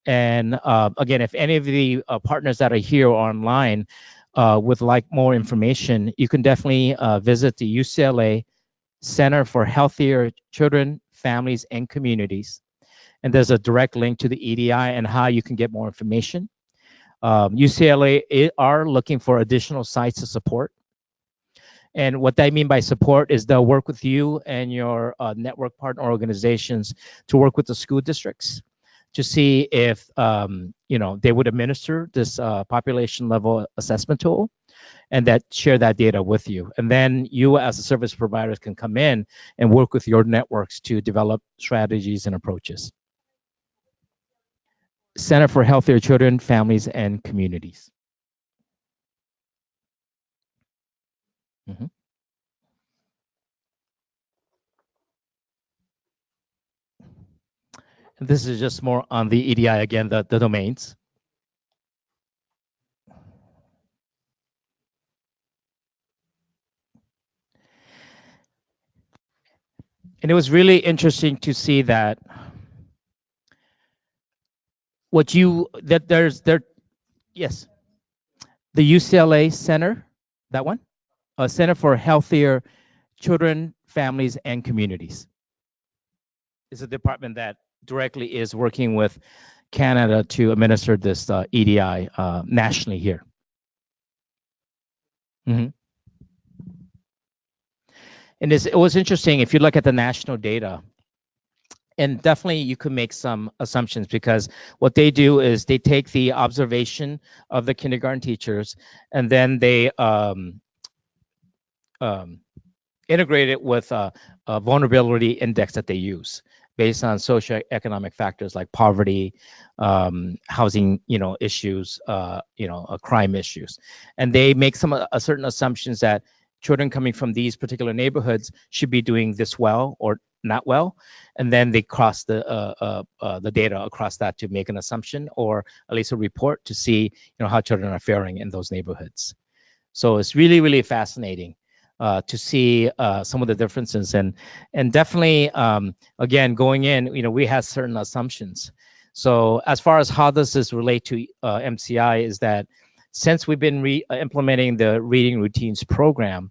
And again, if any of the partners that are here or online would like more information, you can definitely visit the UCLA Center for Healthier Children, Families, and Communities. And there's a direct link to the EDI and how you can get more information. UCLA are looking for additional sites to support. And what I mean by support is they'll work with you and your network partner organizations to work with the school districts to see if they would administer this population level assessment tool and that share that data with you. And then you as a service providers can come in and work with your networks to develop strategies and approaches. Center for Healthier Children, Families, and Communities. Mm-hmm. This is just more on the EDI again, the domains. And it was really interesting to see that yes, the UCLA Center, that one, Center for Healthier Children, Families, and Communities. Is a department that directly is working with Canada to administer this EDI nationally here. Mm-hmm. And it was interesting if you look at the national data, and definitely you could make some assumptions because what they do is they take the observation of the kindergarten teachers and then they integrate it with a vulnerability index that they use based on socioeconomic factors like poverty, housing, issues, crime issues, and they make some certain assumptions that children coming from these particular neighborhoods should be doing this well or not well, and then they cross the data across that to make an assumption or at least a report to see how children are faring in those neighborhoods. So it's really, really fascinating to see some of the differences and definitely again going in, we have certain assumptions. So as far as how does this relate to MCI is that since we've been implementing the reading routines program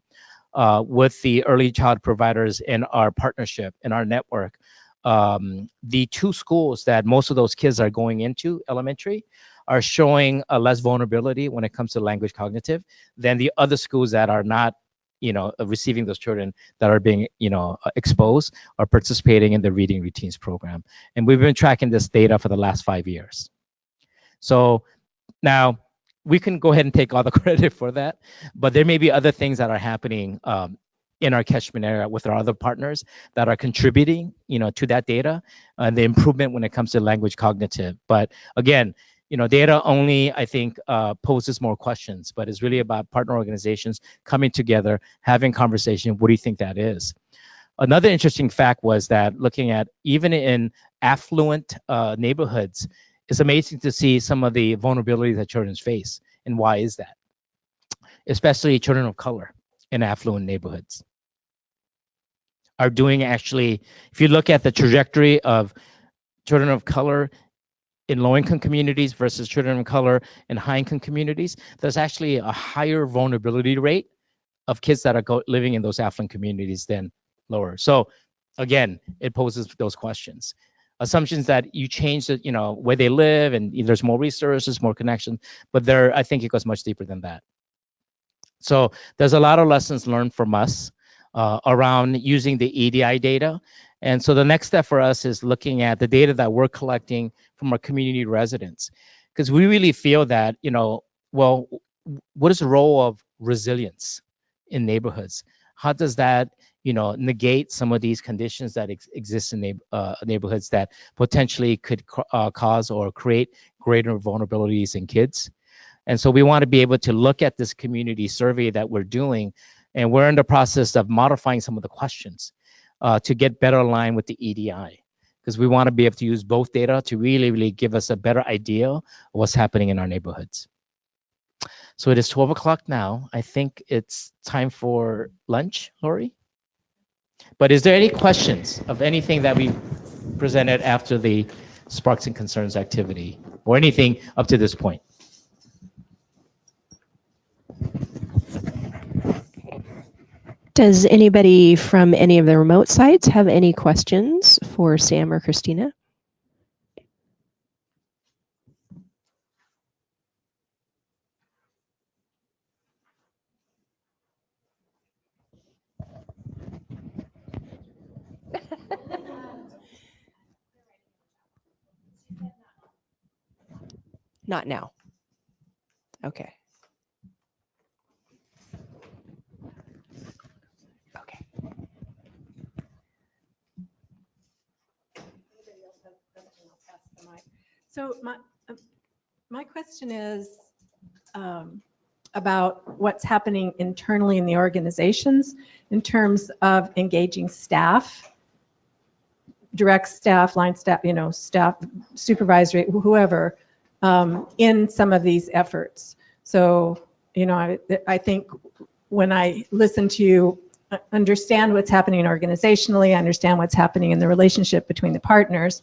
with the early child providers in our partnership, in our network, the 2 schools that most of those kids are going into, elementary, are showing a less vulnerability when it comes to language cognitive than the other schools that are not, receiving those children that are being, exposed or participating in the reading routines program. And we've been tracking this data for the last 5 years. So now we can go ahead and take all the credit for that, but there may be other things that are happening in our catchment area with our other partners that are contributing, to that data and the improvement when it comes to language cognitive. But again, data only, I think, poses more questions, but it's really about partner organizations coming together, having conversation. What do you think that is? Another interesting fact was that looking at even in affluent neighborhoods, it's amazing to see some of the vulnerabilities that children face. And why is that? Especially children of color in affluent neighborhoods are doing actually, if you look at the trajectory of children of color in low-income communities versus children of color in high-income communities, there's actually a higher vulnerability rate of kids that are living in those affluent communities than lower. So again, it poses those questions. assumptions that you change the, where they live and there's more resources, more connection, but there, I think it goes much deeper than that. So there's a lot of lessons learned from us around using the EDI data. And so the next step for us is looking at the data that we're collecting from our community residents, because we really feel that, well, what is the role of resilience in neighborhoods? How does that, negate some of these conditions that exist in neighborhoods that potentially could cause or create greater vulnerabilities in kids? And so we want to be able to look at this community survey that we're doing, and we're in the process of modifying some of the questions to get better aligned with the EDI, because we want to be able to use both data to really, really give us a better idea of what's happening in our neighborhoods. So it is 12 o'clock now. I think it's time for lunch, Lori. But is there any questions of anything that we presented after the Sparks and Concerns activity, or anything up to this point? Does anybody from any of the remote sites have any questions for Sam or Christina? Not now. Okay. Okay. So my question is about what's happening internally in the organizations in terms of engaging staff, direct staff, line staff, staff, supervisory, whoever, in some of these efforts. So, I think when I listen to you, understand what's happening organizationally, understand what's happening in the relationship between the partners.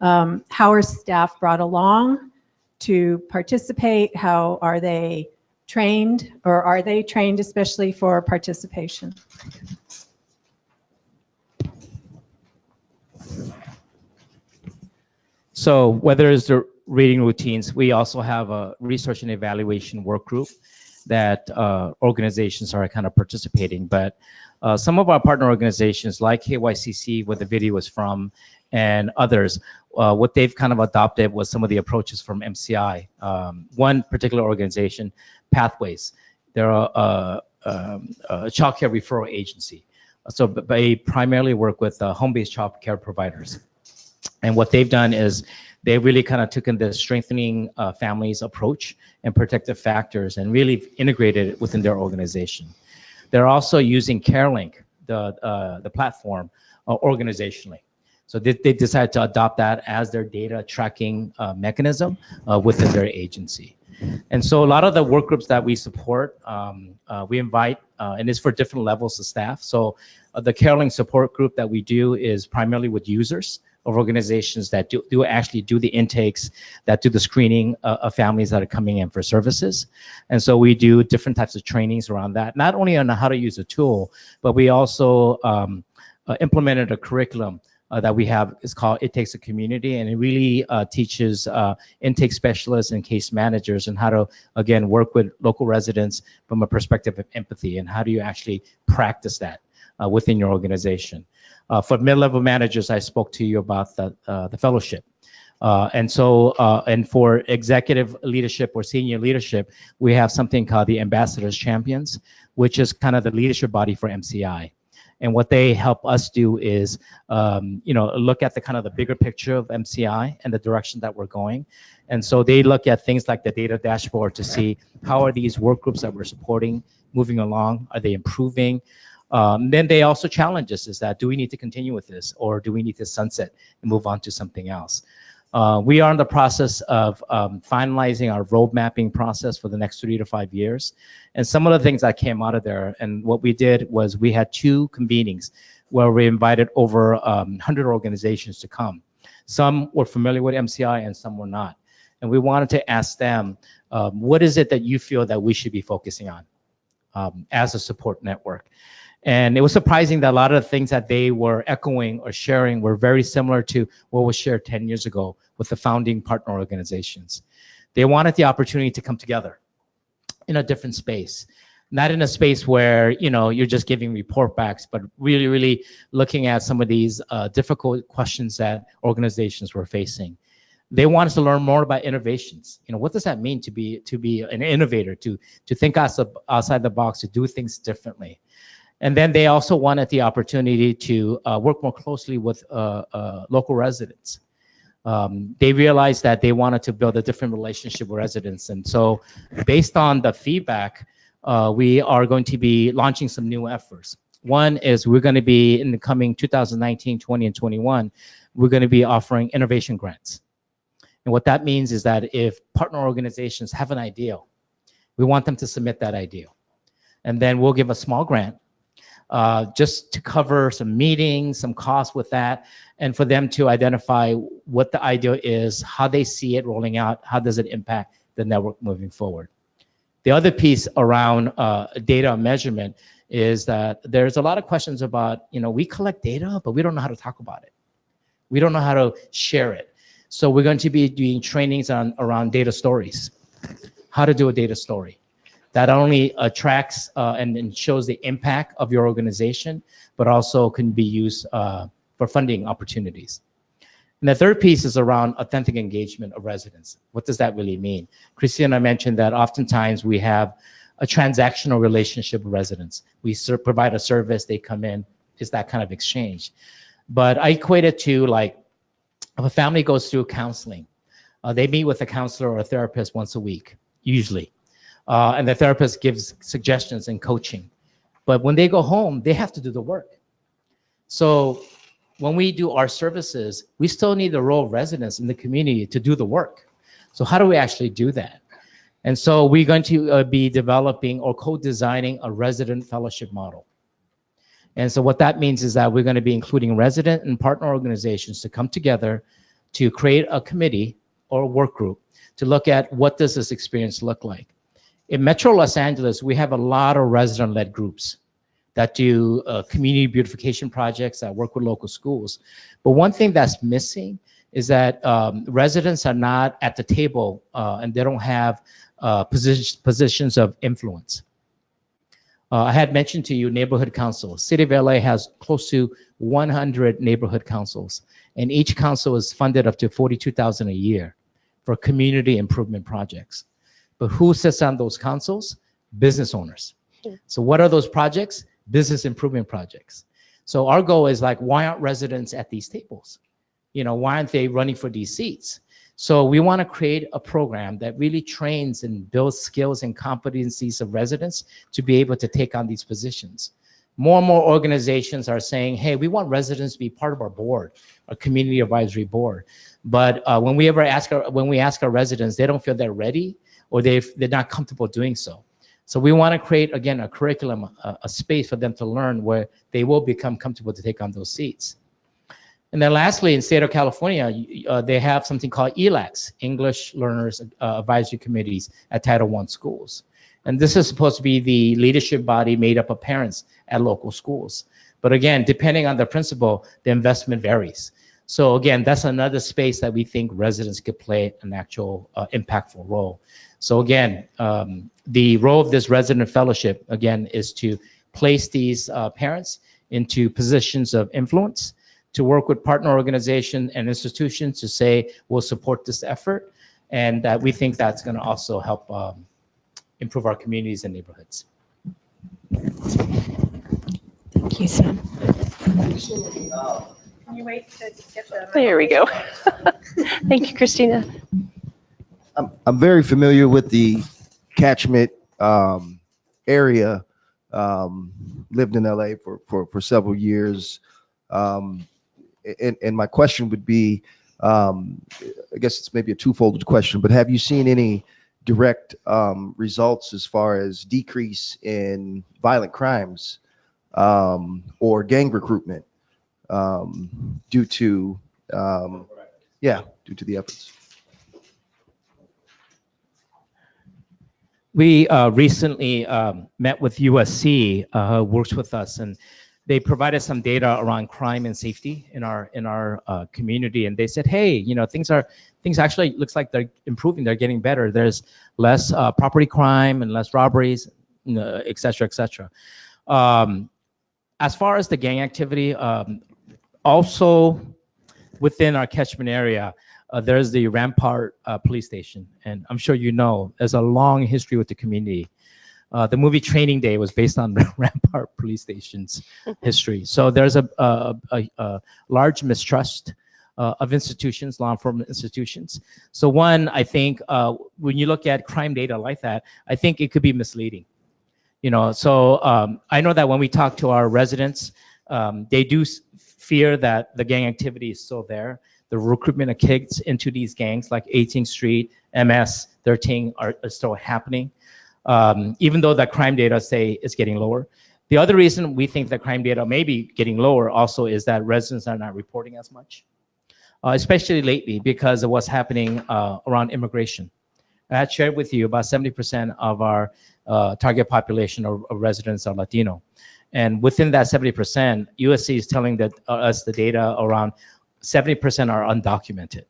How are staff brought along to participate? How are they trained, or are they trained especially for participation? So whether it's the reading routines, we also have a research and evaluation work group that organizations are kind of participating. But some of our partner organizations like KYCC, where the video is from, and others, what they've kind of adopted was some of the approaches from MCI. One particular organization, Pathways, they're a child care referral agency. So they primarily work with home-based child care providers. And what they've done is they really kind of took in the strengthening families approach and protective factors and really integrated it within their organization. They're also using Carelink, the platform, organizationally. So they decided to adopt that as their data tracking mechanism within their agency. And so a lot of the work groups that we support, we invite, and it's for different levels of staff. So the Carelink support group that we do is primarily with users of organizations that do actually do the intakes, that do the screening of families that are coming in for services. And so we do different types of trainings around that, not only on how to use the tool, but we also implemented a curriculum that we have. It's called It Takes a Community, and it really teaches intake specialists and case managers and how to, again, work with local residents from a perspective of empathy, and how do you actually practice that within your organization. For mid-level managers, I spoke to you about the fellowship. And for executive leadership or senior leadership, we have something called the Ambassadors Champions, which is kind of the leadership body for MCI. And what they help us do is, look at the kind of the bigger picture of MCI and the direction that we're going. And so they look at things like the data dashboard to see how are these work groups that we're supporting moving along, are they improving? Then they also challenge us, is that, do we need to continue with this, or do we need to sunset and move on to something else? We are in the process of finalizing our road mapping process for the next 3 to 5 years. And some of the things that came out of there, and what we did was we had 2 convenings where we invited over 100 organizations to come. Some were familiar with MCI and some were not. And we wanted to ask them, what is it that you feel that we should be focusing on as a support network? And it was surprising that a lot of the things that they were echoing or sharing were very similar to what was shared 10 years ago with the founding partner organizations. They wanted the opportunity to come together in a different space, not in a space where, you know, you're just giving report backs, but really, really looking at some of these difficult questions that organizations were facing. They wanted to learn more about innovations. You know, what does that mean to be an innovator, to think outside the box, to do things differently? And then they also wanted the opportunity to work more closely with local residents. They realized that they wanted to build a different relationship with residents. And so based on the feedback, we are going to be launching some new efforts. One is we're going to be, in the coming 2019, 20, and 21, we're going to be offering innovation grants. And what that means is that if partner organizations have an idea, we want them to submit that idea. And then we'll give a small grant just to cover some meetings, some costs with that, and for them to identify what the idea is, how they see it rolling out, how does it impact the network moving forward. The other piece around data measurement is that there's a lot of questions about, you know, we collect data, but we don't know how to talk about it. We don't know how to share it. So we're going to be doing trainings around data stories, how to do a data story that only attracts and shows the impact of your organization, but also can be used for funding opportunities. And the third piece is around authentic engagement of residents. What does that really mean? Christina mentioned that oftentimes we have a transactional relationship with residents. We provide a service, they come in, it's that kind of exchange. But I equate it to, like, if a family goes through counseling, they meet with a counselor or a therapist once a week, usually. And the therapist gives suggestions and coaching. But when they go home, they have to do the work. So when we do our services, we still need the role of residents in the community to do the work. So how do we actually do that? And so we're going to be developing or co-designing a resident fellowship model. And so what that means is that we're going to be including resident and partner organizations to come together to create a committee or a work group to look at what does this experience look like. In Metro Los Angeles, we have a lot of resident-led groups that do community beautification projects, that work with local schools. But one thing that's missing is that residents are not at the table and they don't have positions of influence. I had mentioned to you neighborhood councils. City of LA has close to 100 neighborhood councils, and each council is funded up to $42,000 a year for community improvement projects. But who sits on those councils? Business owners. So what are those projects? Business improvement projects. So our goal is, like, why aren't residents at these tables? You know, why aren't they running for these seats? So we want to create a program that really trains and builds skills and competencies of residents to be able to take on these positions. More and more organizations are saying, hey, we want residents to be part of our board, our community advisory board. But when we ask our residents, they don't feel they're ready or they're not comfortable doing so. So we want to create, again, a curriculum, a space for them to learn where they will become comfortable to take on those seats. And then lastly, in the state of California, they have something called Elacks, English Learners Advisory Committees at Title I schools. And this is supposed to be the leadership body made up of parents at local schools. But again, depending on the principal, the investment varies. So again, that's another space that we think residents could play an actual impactful role. So again, the role of this resident fellowship, again, is to place these parents into positions of influence, to work with partner organizations and institutions to say, we'll support this effort. And that we think that's going to also help improve our communities and neighborhoods. Thank you, Sam. Can you wait to get the... There we go. Thank you, Christina. I'm very familiar with the catchment area. Lived in LA for several years. And my question would be, I guess it's maybe a twofold question, but have you seen any direct results as far as decrease in violent crimes or gang recruitment due to the efforts? We recently met with USC, who works with us, and they provided some data around crime and safety in our community. And they said, hey, things actually looks like they're improving. They're getting better. There's less property crime and less robberies, et cetera, et cetera. As far as the gang activity, also within our catchment area, there's the Rampart police station, and I'm sure you know there's a long history with the community. The movie Training Day was based on the Rampart police station's history. So there's a large mistrust of institutions, law enforcement institutions. So one, I think when you look at crime data like that, I think it could be misleading. So I know that when we talk to our residents, they do fear that the gang activity is still there. The recruitment of kids into these gangs like 18th Street, MS, 13 are still happening, even though the crime data say it's getting lower. The other reason we think the crime data may be getting lower also is that residents are not reporting as much, especially lately because of what's happening around immigration. I had shared with you about 70% of our target population of residents are Latino. And within that 70%, USC is telling us the data around 70% are undocumented,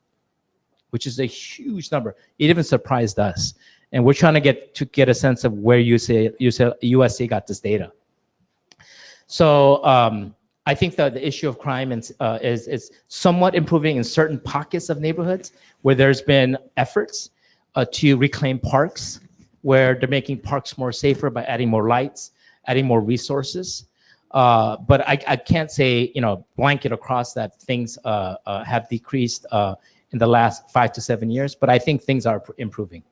which is a huge number. It even surprised us. And we're trying to get a sense of where USC got this data. So I think that the issue of crime is somewhat improving in certain pockets of neighborhoods where there's been efforts to reclaim parks, where they're making parks more safer by adding more lights, adding more resources. But I can't say, blanket across that things have decreased in the last 5 to 7 years, but I think things are improving.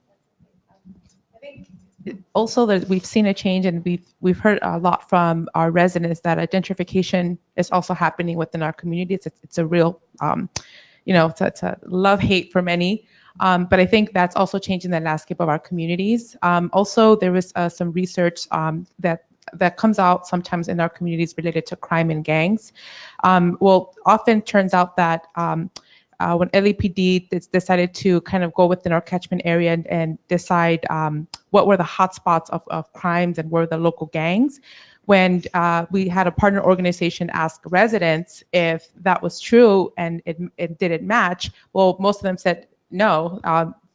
Also, we've seen a change, and we've heard a lot from our residents that gentrification is also happening within our community. It's a real, it's a love-hate for many. But I think that's also changing the landscape of our communities. Also, there was some research that comes out sometimes in our communities related to crime and gangs. Often turns out that when LAPD decided to kind of go within our catchment area and decide what were the hotspots of crimes and where the local gangs, when we had a partner organization ask residents if that was true and it didn't match, well, most of them said, no,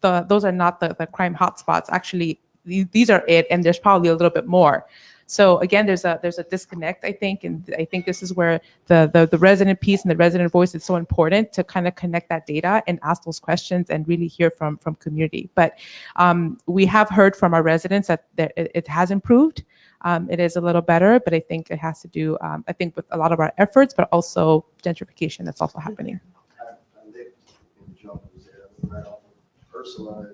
those are not the crime hotspots. Actually, these are it, and there's probably a little bit more. So again, there's a disconnect, I think, and I think this is where the resident piece and the resident voice is so important to kind of connect that data and ask those questions and really hear from community. But we have heard from our residents that it has improved. It is a little better, but I think it has to do, I think, with a lot of our efforts, but also gentrification that's also happening. Right off of Ursula,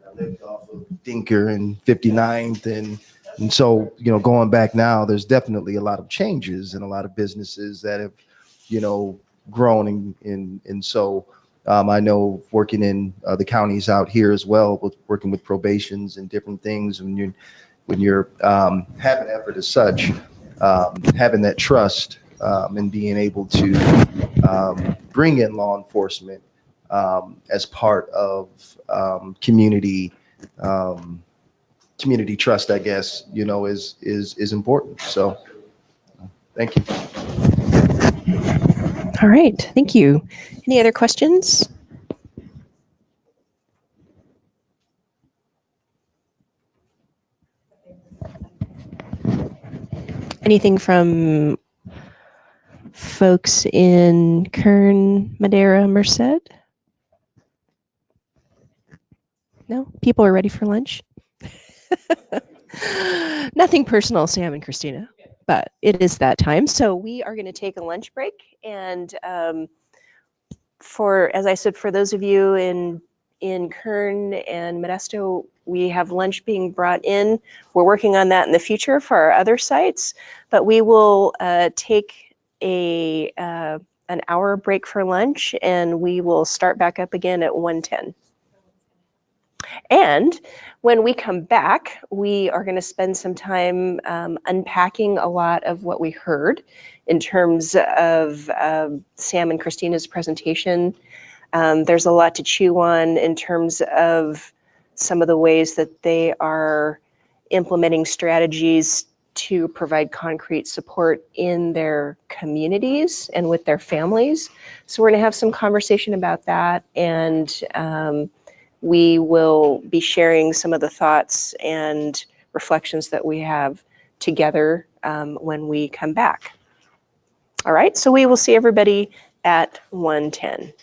I lived off of Dinker and 59th, and so going back now, there's definitely a lot of changes and a lot of businesses that have grown, and so I know working in the counties out here as well, working with probations and different things, when you're having effort as such, having that trust and being able to bring in law enforcement as part of community trust, I guess, is important. So thank you. All right, thank you. Any other questions? Anything from folks in Kern, Madera, Merced? No? People are ready for lunch? Nothing personal, Sam and Christina, but it is that time. So we are going to take a lunch break. And as I said, for those of you in Kern and Modesto, we have lunch being brought in. We're working on that in the future for our other sites, but we will take an hour break for lunch, and we will start back up again at 1:10. And when we come back, we are going to spend some time unpacking a lot of what we heard in terms of Sam and Christina's presentation. There's a lot to chew on in terms of some of the ways that they are implementing strategies to provide concrete support in their communities and with their families. So we're going to have some conversation about that, and we will be sharing some of the thoughts and reflections that we have together when we come back. All right, so we will see everybody at 1:10.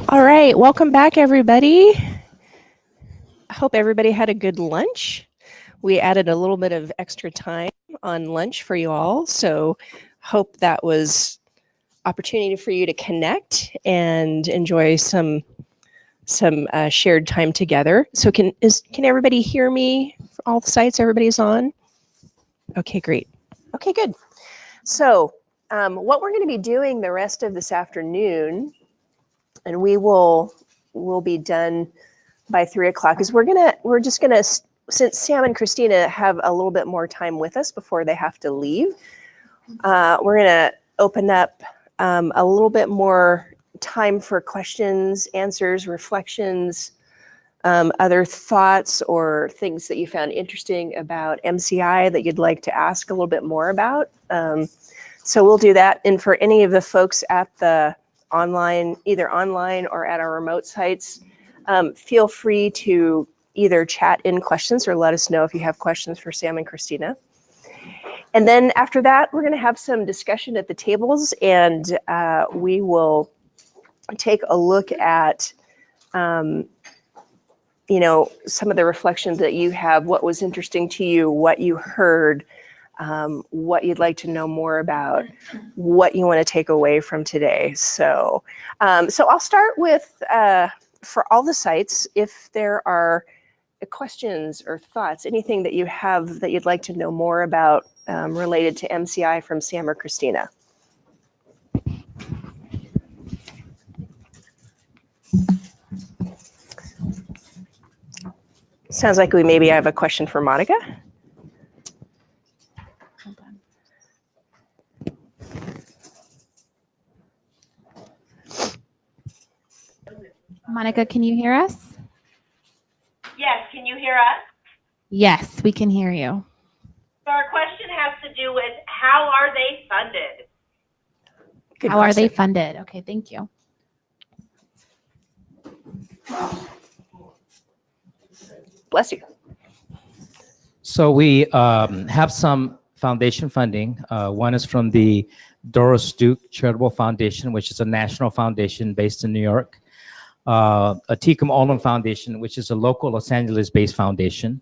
All right, welcome back, everybody. I hope everybody had a good lunch. We added a little bit of extra time on lunch for you all, so hope that was opportunity for you to connect and enjoy some shared time together. So can everybody hear me? All the sites everybody's on? Okay, great. Okay, good. So what we're going to be doing the rest of this afternoon, and we'll be done by 3 o'clock, is we're just gonna, since Sam and Christina have a little bit more time with us before they have to leave, we're gonna open up a little bit more time for questions, answers, reflections, other thoughts or things that you found interesting about MCI that you'd like to ask a little bit more about. So we'll do that. And for any of the folks at the either online or at our remote sites, feel free to either chat in questions or let us know if you have questions for Sam and Christina. And then after that, we're going to have some discussion at the tables, and we will take a look at some of the reflections that you have, what was interesting to you, what you heard, what you'd like to know more about, what you want to take away from today. So I'll start with, for all the sites, if there are questions or thoughts, anything that you have that you'd like to know more about related to MCI from Sam or Christina. Sounds like we maybe have a question for Monica. Monica, can you hear us? Yes, can you hear us? Yes, we can hear you. So our question has to do with how are they funded? Good How are they question. funded? Okay, thank you. Bless you. So we have some foundation funding. One is from the Doris Duke Charitable Foundation, which is a national foundation based in New York. A Tecum Olin Foundation, which is a local Los Angeles-based foundation.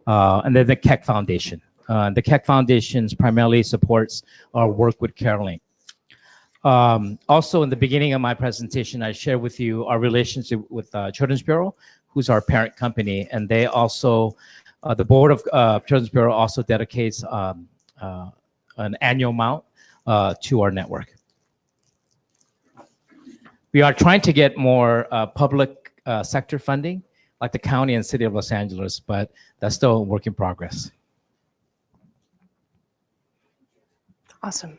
And then the Keck Foundation. The Keck Foundation primarily supports our work with Carelink. Also, in the beginning of my presentation, I shared with you our relationship with Children's Bureau, who's our parent company, and they also, the board of Children's Bureau also dedicates an annual amount to our network. We are trying to get more public sector funding, like the county and city of Los Angeles, but that's still a work in progress. Awesome.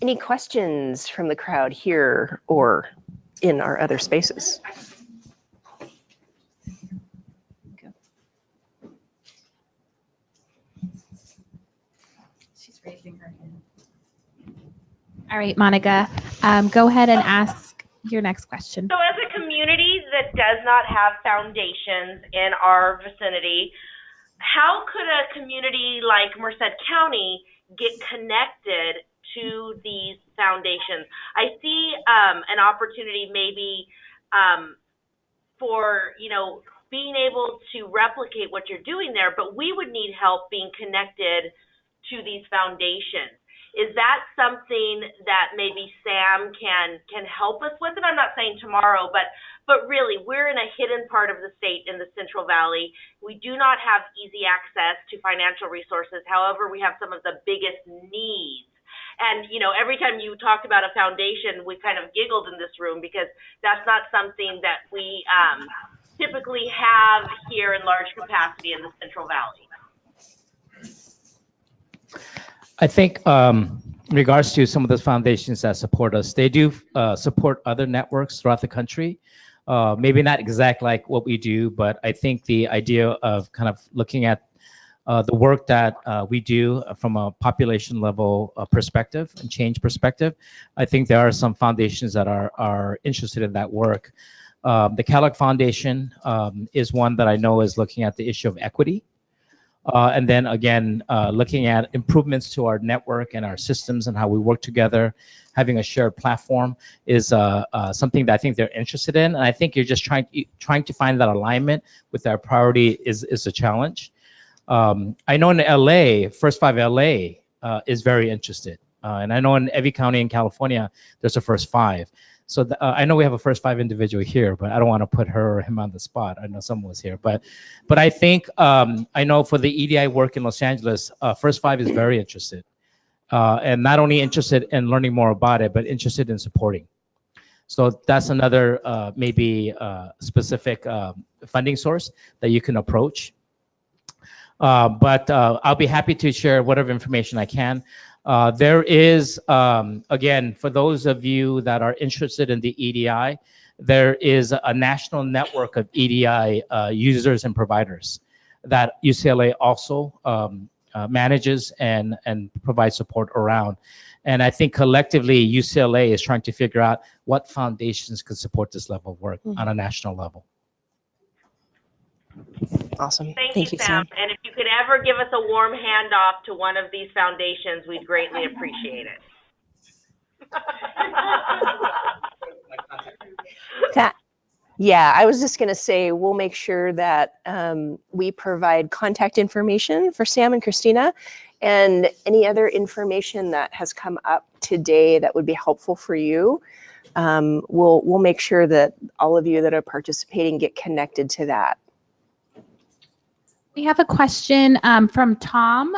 Any questions from the crowd here or in our other spaces? She's raising her hand. All right, Monica, go ahead and ask your next question. So as a community that does not have foundations in our vicinity, how could a community like Merced County get connected to these foundations? I see an opportunity maybe for, being able to replicate what you're doing there, but we would need help being connected to these foundations. Is that something that maybe Sam can help us with? And I'm not saying tomorrow, but really, we're in a hidden part of the state in the Central Valley. We do not have easy access to financial resources. However, we have some of the biggest needs. And, every time you talked about a foundation, we kind of giggled in this room because that's not something that we typically have here in large capacity in the Central Valley. I think in regards to some of the foundations that support us, they do support other networks throughout the country. Maybe not exact like what we do, but I think the idea of kind of looking at the work that we do from a population level perspective and change perspective, I think there are some foundations that are interested in that work. The Kellogg Foundation is one that I know is looking at the issue of equity. And then again, looking at improvements to our network and our systems and how we work together, having a shared platform is something that I think they're interested in. And I think you're just trying to find that alignment with our priority is a challenge. I know in LA, First Five LA is very interested. And I know in every county in California, there's a First Five. So I know we have a First Five individual here, but I don't want to put her or him on the spot. I know someone was here, but I think I know for the EDI work in Los Angeles, First Five is very interested, and not only interested in learning more about it, but interested in supporting. So that's another maybe specific funding source that you can approach. But I'll be happy to share whatever information I can. There is, again, for those of you that are interested in the EDI, there is a national network of EDI users and providers that UCLA also manages and provides support around. And I think collectively, UCLA is trying to figure out what foundations could support this level of work on a national level. Awesome. Thank you, Sam. And if you could ever give us a warm handoff to one of these foundations, we'd greatly appreciate it. Yeah, I was just going to say we'll make sure that we provide contact information for Sam and Christina, and any other information that has come up today that would be helpful for you. We'll make sure that all of you that are participating get connected to that. We have a question from Tom.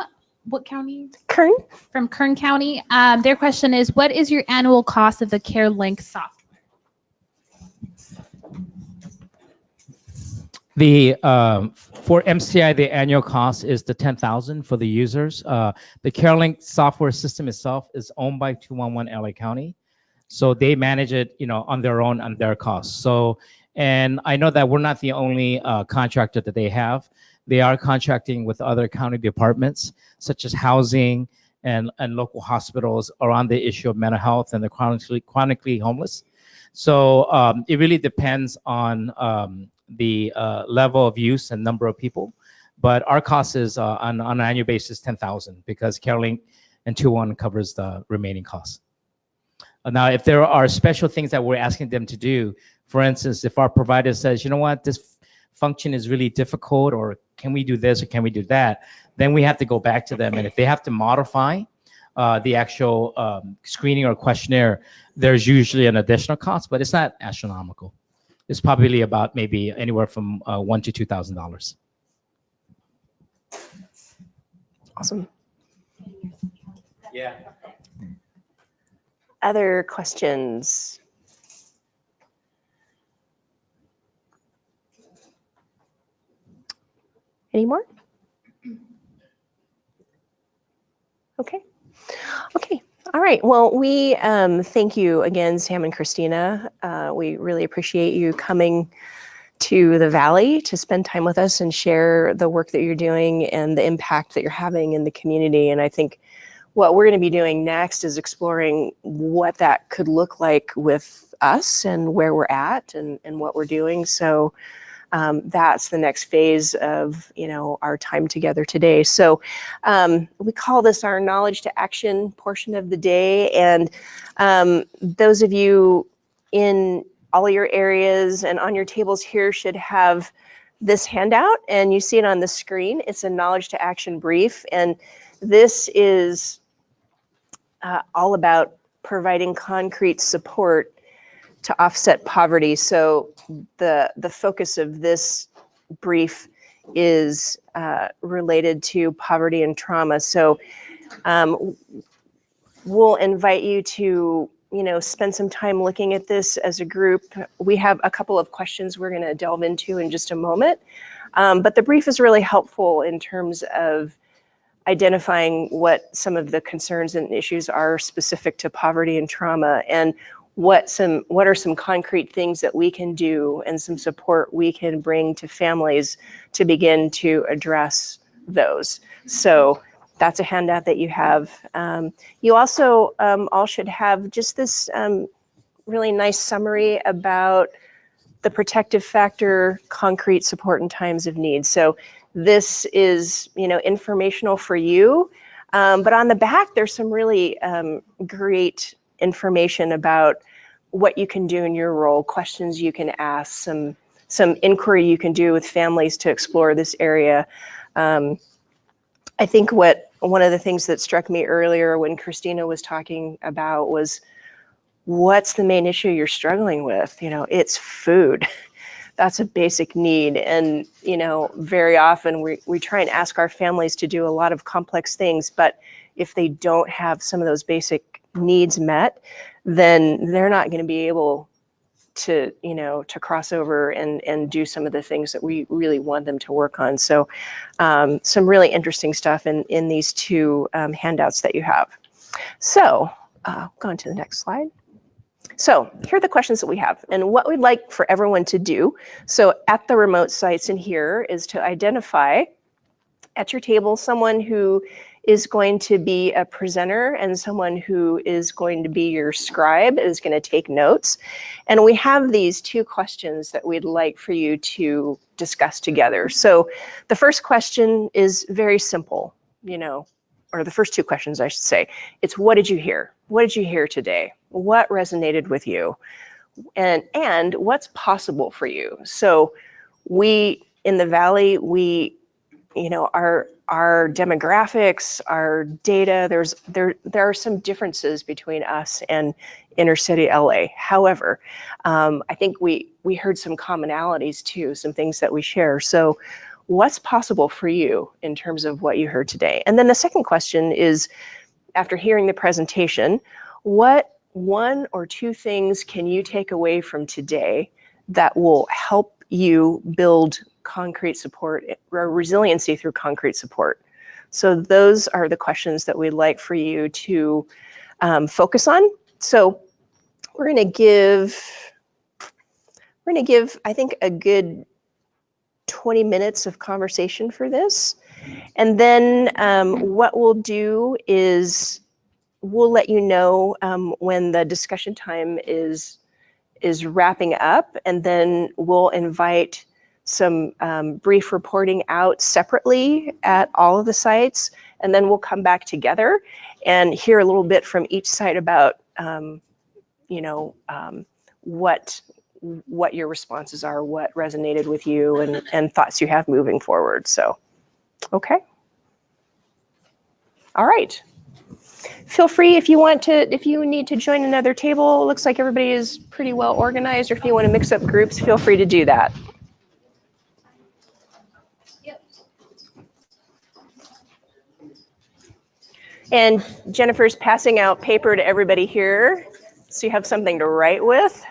What county? Kern. From Kern County. Their question is, what is your annual cost of the Carelink software? The for MCI, the annual cost is the $10,000 for the users. The Carelink software system itself is owned by 211 LA County, so they manage it, on their own, on their costs. So, and I know that we're not the only contractor that they have. They are contracting with other county departments, such as housing and local hospitals, around the issue of mental health and the chronically homeless. So it really depends on the level of use and number of people, but our cost is on an annual basis $10,000 because Carelink and 211 covers the remaining costs. Now, if there are special things that we're asking them to do, for instance, if our provider says, you know what, this function is really difficult, or can we do this or can we do that, then we have to go back to them. And if they have to modify the actual screening or questionnaire, there's usually an additional cost, but it's not astronomical. It's probably about maybe anywhere from $1,000 to $2,000. Awesome. Yeah. Other questions? Any more? Okay. All right. Well, we thank you again, Sam and Christina. We really appreciate you coming to the Valley to spend time with us and share the work that you're doing and the impact that you're having in the community. And I think what we're going to be doing next is exploring what that could look like with us and where we're at and what we're doing. So that's the next phase of our time together today. So we call this our knowledge to action portion of the day. And those of you in all your areas and on your tables here should have this handout, and you see it on the screen. It's a knowledge to action brief, and this is all about providing concrete support to offset poverty. So the focus of this brief is related to poverty and trauma. So we'll invite you to spend some time looking at this as a group. We have a couple of questions we're going to delve into in just a moment. But the brief is really helpful in terms of identifying what some of the concerns and issues are specific to poverty and trauma, and what are some concrete things that we can do and some support we can bring to families to begin to address those. So that's a handout that you have. You also all should have just this really nice summary about the protective factor, concrete support in times of need. So this is, informational for you. But on the back, there's some really great information about what you can do in your role, questions you can ask, some inquiry you can do with families to explore this area. I think one of the things that struck me earlier when Christina was talking about was, what's the main issue you're struggling with? It's food. That's a basic need. And, very often we try and ask our families to do a lot of complex things, but if they don't have some of those basic needs met, then they're not going to be able to, to cross over and do some of the things that we really want them to work on. So some really interesting stuff in these two handouts that you have. So go on to the next slide. So here are the questions that we have and what we'd like for everyone to do. So at the remote sites in here is to identify at your table someone who is going to be a presenter and someone who is going to be your scribe, is going to take notes. And we have these two questions that we'd like for you to discuss together. So the first question is very simple, or the first two questions, I should say. It's, what did you hear? What did you hear today? What resonated with you? And what's possible for you? So we, in the Valley, our demographics, our data, there are some differences between us and inner city LA. However, I think we heard some commonalities too, some things that we share. So what's possible for you in terms of what you heard today? And then the second question is, after hearing the presentation, what one or two things can you take away from today that will help you build concrete support or resiliency through concrete support? So those are the questions that we'd like for you to focus on. So we're going to give, I think, a good 20 minutes of conversation for this. And then what we'll do is we'll let you know when the discussion time is wrapping up, and then we'll invite some brief reporting out separately at all of the sites, and then we'll come back together and hear a little bit from each site about what your responses are, what resonated with you, and thoughts you have moving forward. So, okay. All right. Feel free if you need to join another table. It looks like everybody is pretty well organized, or if you want to mix up groups, feel free to do that. And Jennifer's passing out paper to everybody here, so you have something to write with.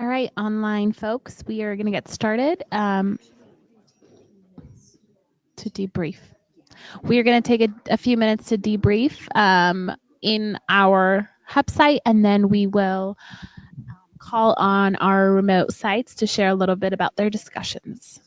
All right, online folks, we are going to get started to debrief. We are going to take a few minutes to debrief in our hub site, and then we will call on our remote sites to share a little bit about their discussions.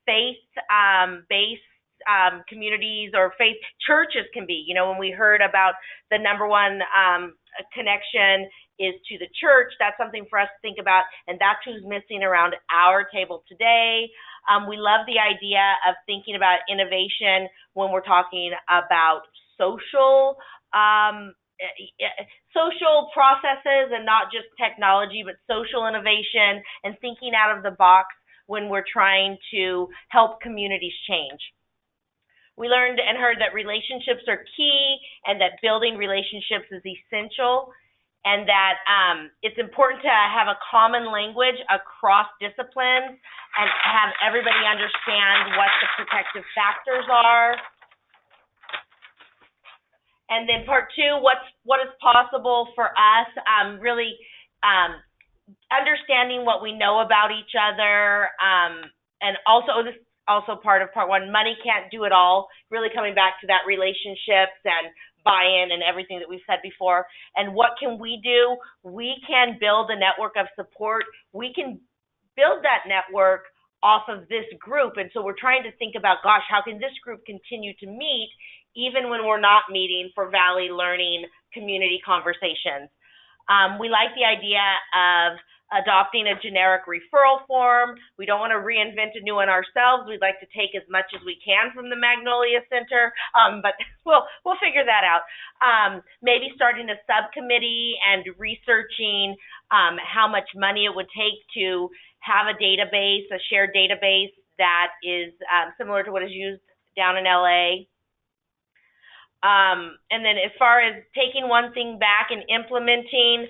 faith-based communities or faith churches can be. You know, when we heard about the number one connection is to the church, that's something for us to think about, and that's who's missing around our table today. We love the idea of thinking about innovation when we're talking about social processes and not just technology, but social innovation and thinking out of the box when we're trying to help communities change. We learned and heard that relationships are key and that building relationships is essential, and that it's important to have a common language across disciplines and have everybody understand what the protective factors are. And then part two, what is possible for us, really understanding what we know about each other, and also this also part of part one, money can't do it all, really coming back to that relationships and buy-in and everything that we've said before. And what can we do? We can build a network of support. We can build that network off of this group. And so we're trying to think about, gosh, how can this group continue to meet even when we're not meeting for Valley Learning community conversations? We like the idea of adopting a generic referral form. We don't want to reinvent a new one ourselves. We'd like to take as much as we can from the Magnolia Center, but we'll figure that out. Maybe starting a subcommittee and researching how much money it would take to have a database, a shared database that is similar to what is used down in LA. And then as far as taking one thing back and implementing,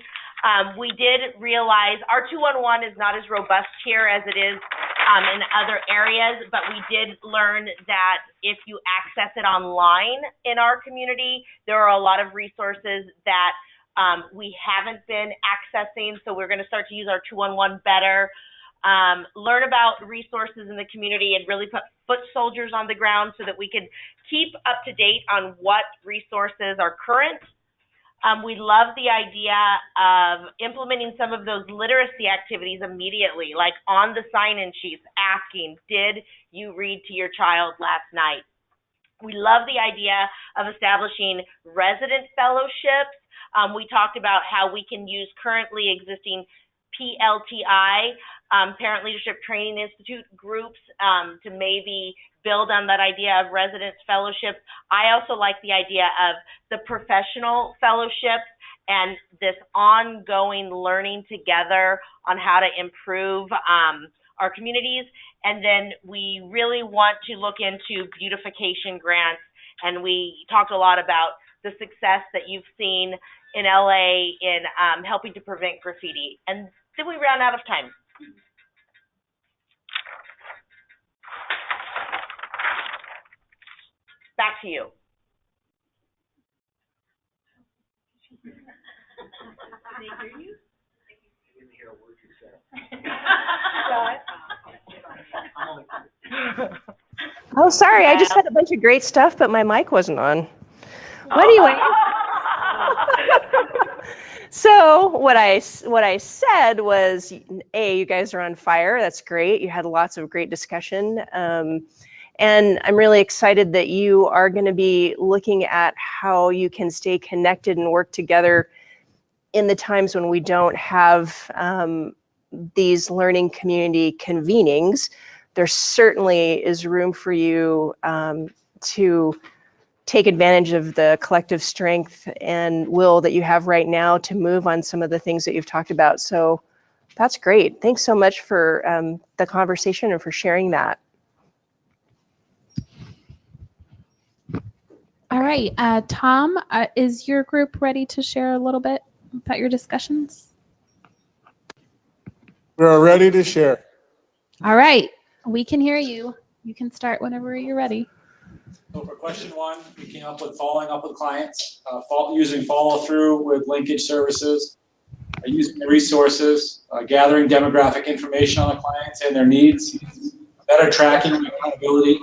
we did realize our 211 is not as robust here as it is in other areas, but we did learn that if you access it online in our community, there are a lot of resources that we haven't been accessing, so we're going to start to use our 211 better. Learn about resources in the community and really put foot soldiers on the ground so that we can keep up to date on what resources are current. We love the idea of implementing some of those literacy activities immediately, like on the sign-in sheets, asking, did you read to your child last night? We love the idea of establishing resident fellowships. We talked about how we can use currently existing PLTI, Parent Leadership Training Institute groups, to maybe build on that idea of residence fellowships. I also like the idea of the professional fellowships and this ongoing learning together on how to improve our communities. And then we really want to look into beautification grants. And we talked a lot about the success that you've seen in LA in helping to prevent graffiti. And then we ran out of time. Back to you. Did they hear you? I didn't hear a word you said. Oh, sorry. I just had a bunch of great stuff, but my mic wasn't on. Well, anyway. So what I said was, A, you guys are on fire. That's great. You had lots of great discussion. And I'm really excited that you are going to be looking at how you can stay connected and work together in the times when we don't have these learning community convenings. There certainly is room for you to take advantage of the collective strength and will that you have right now to move on some of the things that you've talked about. So that's great. Thanks so much for the conversation and for sharing that. All right, Tom, is your group ready to share a little bit about your discussions? We're ready to share. All right, we can hear you. You can start whenever you're ready. So for question one, we came up with following up with clients, using follow through with linkage services, using the resources, gathering demographic information on the clients and their needs, better tracking and accountability,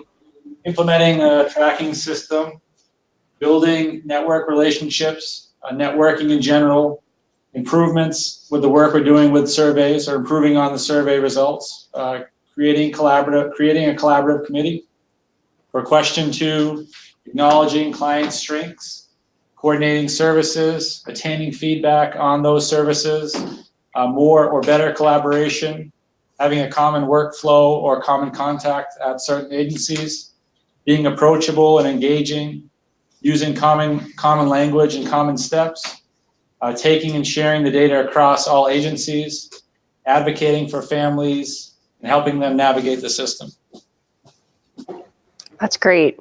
implementing a tracking system, building network relationships, networking in general, improvements with the work we're doing with surveys or improving on the survey results, creating a collaborative committee. For question two, acknowledging client strengths, coordinating services, attaining feedback on those services, more or better collaboration, having a common workflow or common contact at certain agencies, being approachable and engaging, using common language and common steps, taking and sharing the data across all agencies, advocating for families, and helping them navigate the system. That's great.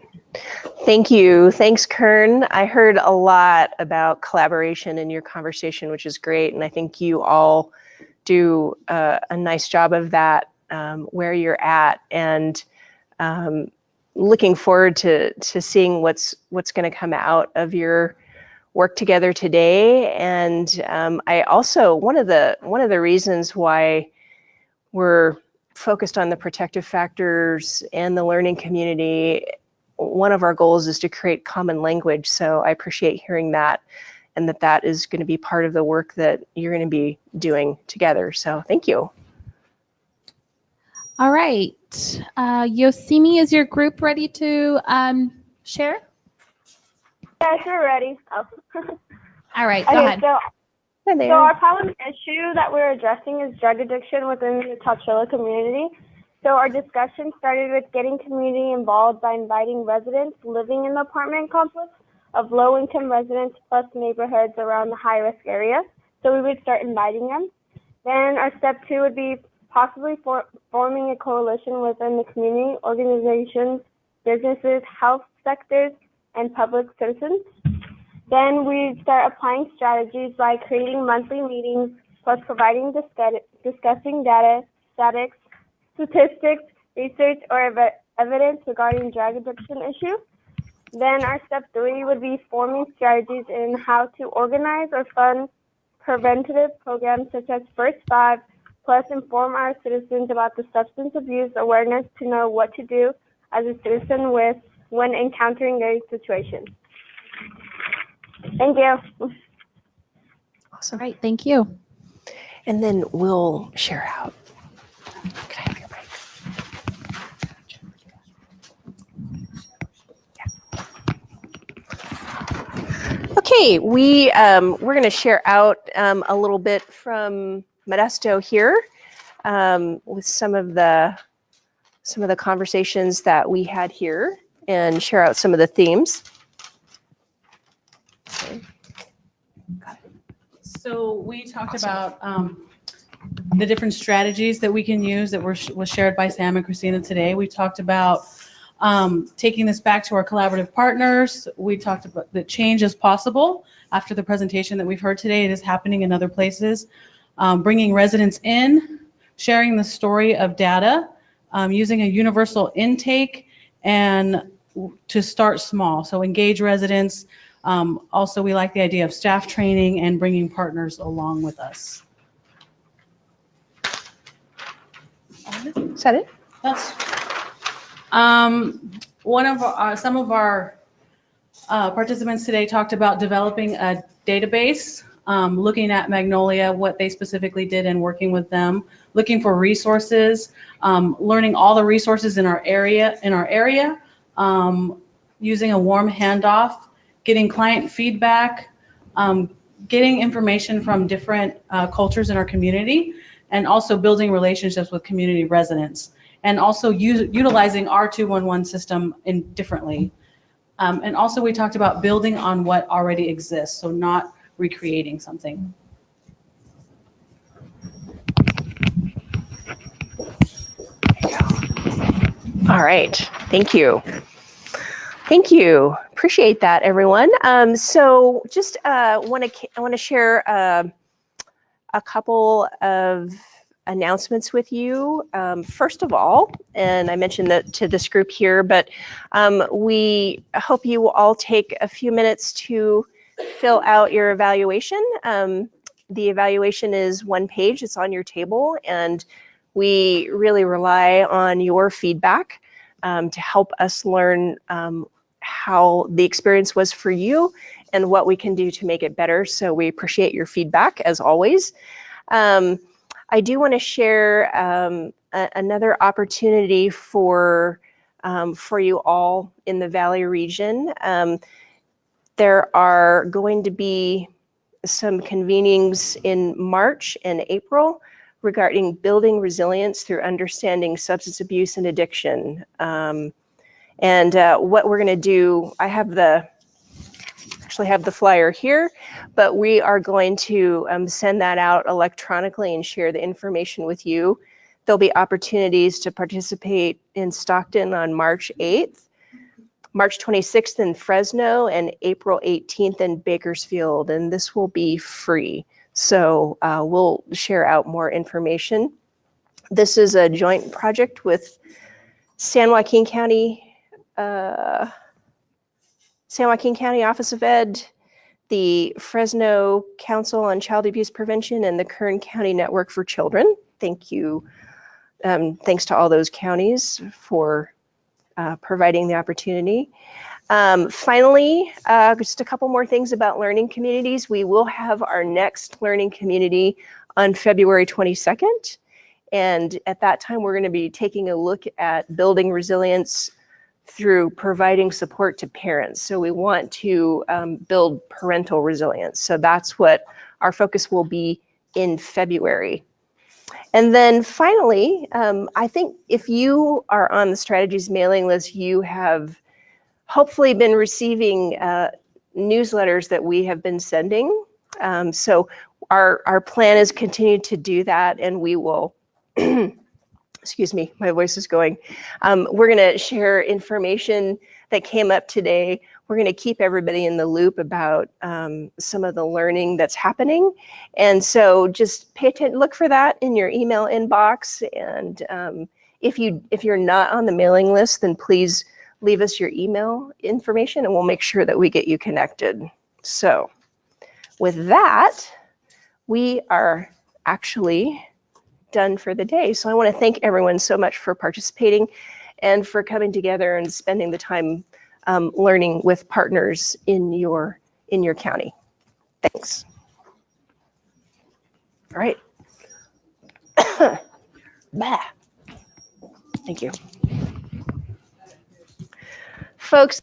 Thank you. Thanks, Kern. I heard a lot about collaboration in your conversation, which is great. And I think you all do a nice job of that where you're at. And looking forward to seeing what's going to come out of your work together today. And I also, one of the reasons why we're focused on the protective factors and the learning community, one of our goals is to create common language. So I appreciate hearing that, and that is going to be part of the work that you're going to be doing together. So thank you. All right. Yosemite, is your group ready to share? Yes, we're ready. Oh. All right, go ahead. So our problem issue that we're addressing is drug addiction within the Tachilla community. So our discussion started with getting community involved by inviting residents living in the apartment complex of low-income residents plus neighborhoods around the high-risk area. So we would start inviting them. Then our step 2 would be possibly forming a coalition within the community, organizations, businesses, health sectors, and public citizens. Then we start applying strategies like creating monthly meetings, plus providing discussing data, statistics, research, or evidence regarding drug addiction issues. Then our step 3 would be forming strategies in how to organize or fund preventative programs such as First 5, plus inform our citizens about the substance abuse awareness to know what to do as a citizen when encountering a situation. Thank you. Awesome. All right, thank you. And then we'll share out. Can I have your mic? Yeah. Okay, we're going to share out a little bit from Modesto here with some of the conversations that we had here and share out some of the themes. So we talked about the different strategies that we can use that was shared by Sam and Christina today. We talked about taking this back to our collaborative partners. We talked about that change is possible after the presentation that we've heard today. It is happening in other places. Bringing residents in, sharing the story of data, using a universal intake, and to start small. So engage residents. Also, we like the idea of staff training and bringing partners along with us. Is that it? Yes. Some of our participants today talked about developing a database, looking at Magnolia, what they specifically did and working with them, looking for resources, learning all the resources in our area, using a warm handoff, getting client feedback, getting information from different cultures in our community, and also building relationships with community residents, and also utilizing our 211 system differently. And also we talked about building on what already exists, so not recreating something. All right, thank you. Thank you. Appreciate that, everyone. So just I want to share a couple of announcements with you. First of all, and I mentioned that to this group here, but we hope you will all take a few minutes to fill out your evaluation. The evaluation is one page. It's on your table, and we really rely on your feedback to help us learn how the experience was for you and what we can do to make it better. So we appreciate your feedback as always. I do want to share another opportunity for you all in the Valley region. There are going to be some convenings in March and April regarding building resilience through understanding substance abuse and addiction. And what we're going to do, I actually have the flyer here, but we are going to send that out electronically and share the information with you. There'll be opportunities to participate in Stockton on March 8th. March 26th in Fresno and April 18th in Bakersfield, and this will be free. So we'll share out more information. This is a joint project with San Joaquin County Office of Ed, the Fresno Council on Child Abuse Prevention, and the Kern County Network for Children. Thank you. Thanks to all those counties for providing the opportunity. Finally, just a couple more things about learning communities. We will have our next learning community on February 22nd. And at that time, we're going to be taking a look at building resilience through providing support to parents. So we want to build parental resilience. So that's what our focus will be in February. And then finally, I think if you are on the strategies mailing list, you have hopefully been receiving newsletters that we have been sending. So our plan is continue to do that, and we will, excuse me, my voice is going. We're gonna share information that came up today. We're gonna keep everybody in the loop about some of the learning that's happening. And so just pay attention, look for that in your email inbox. And if you're not on the mailing list, then please leave us your email information and we'll make sure that we get you connected. So with that, we are actually done for the day. So I want to thank everyone so much for participating and for coming together and spending the time learning with partners in your county. Thanks. All right. Bah. Thank you. Folks.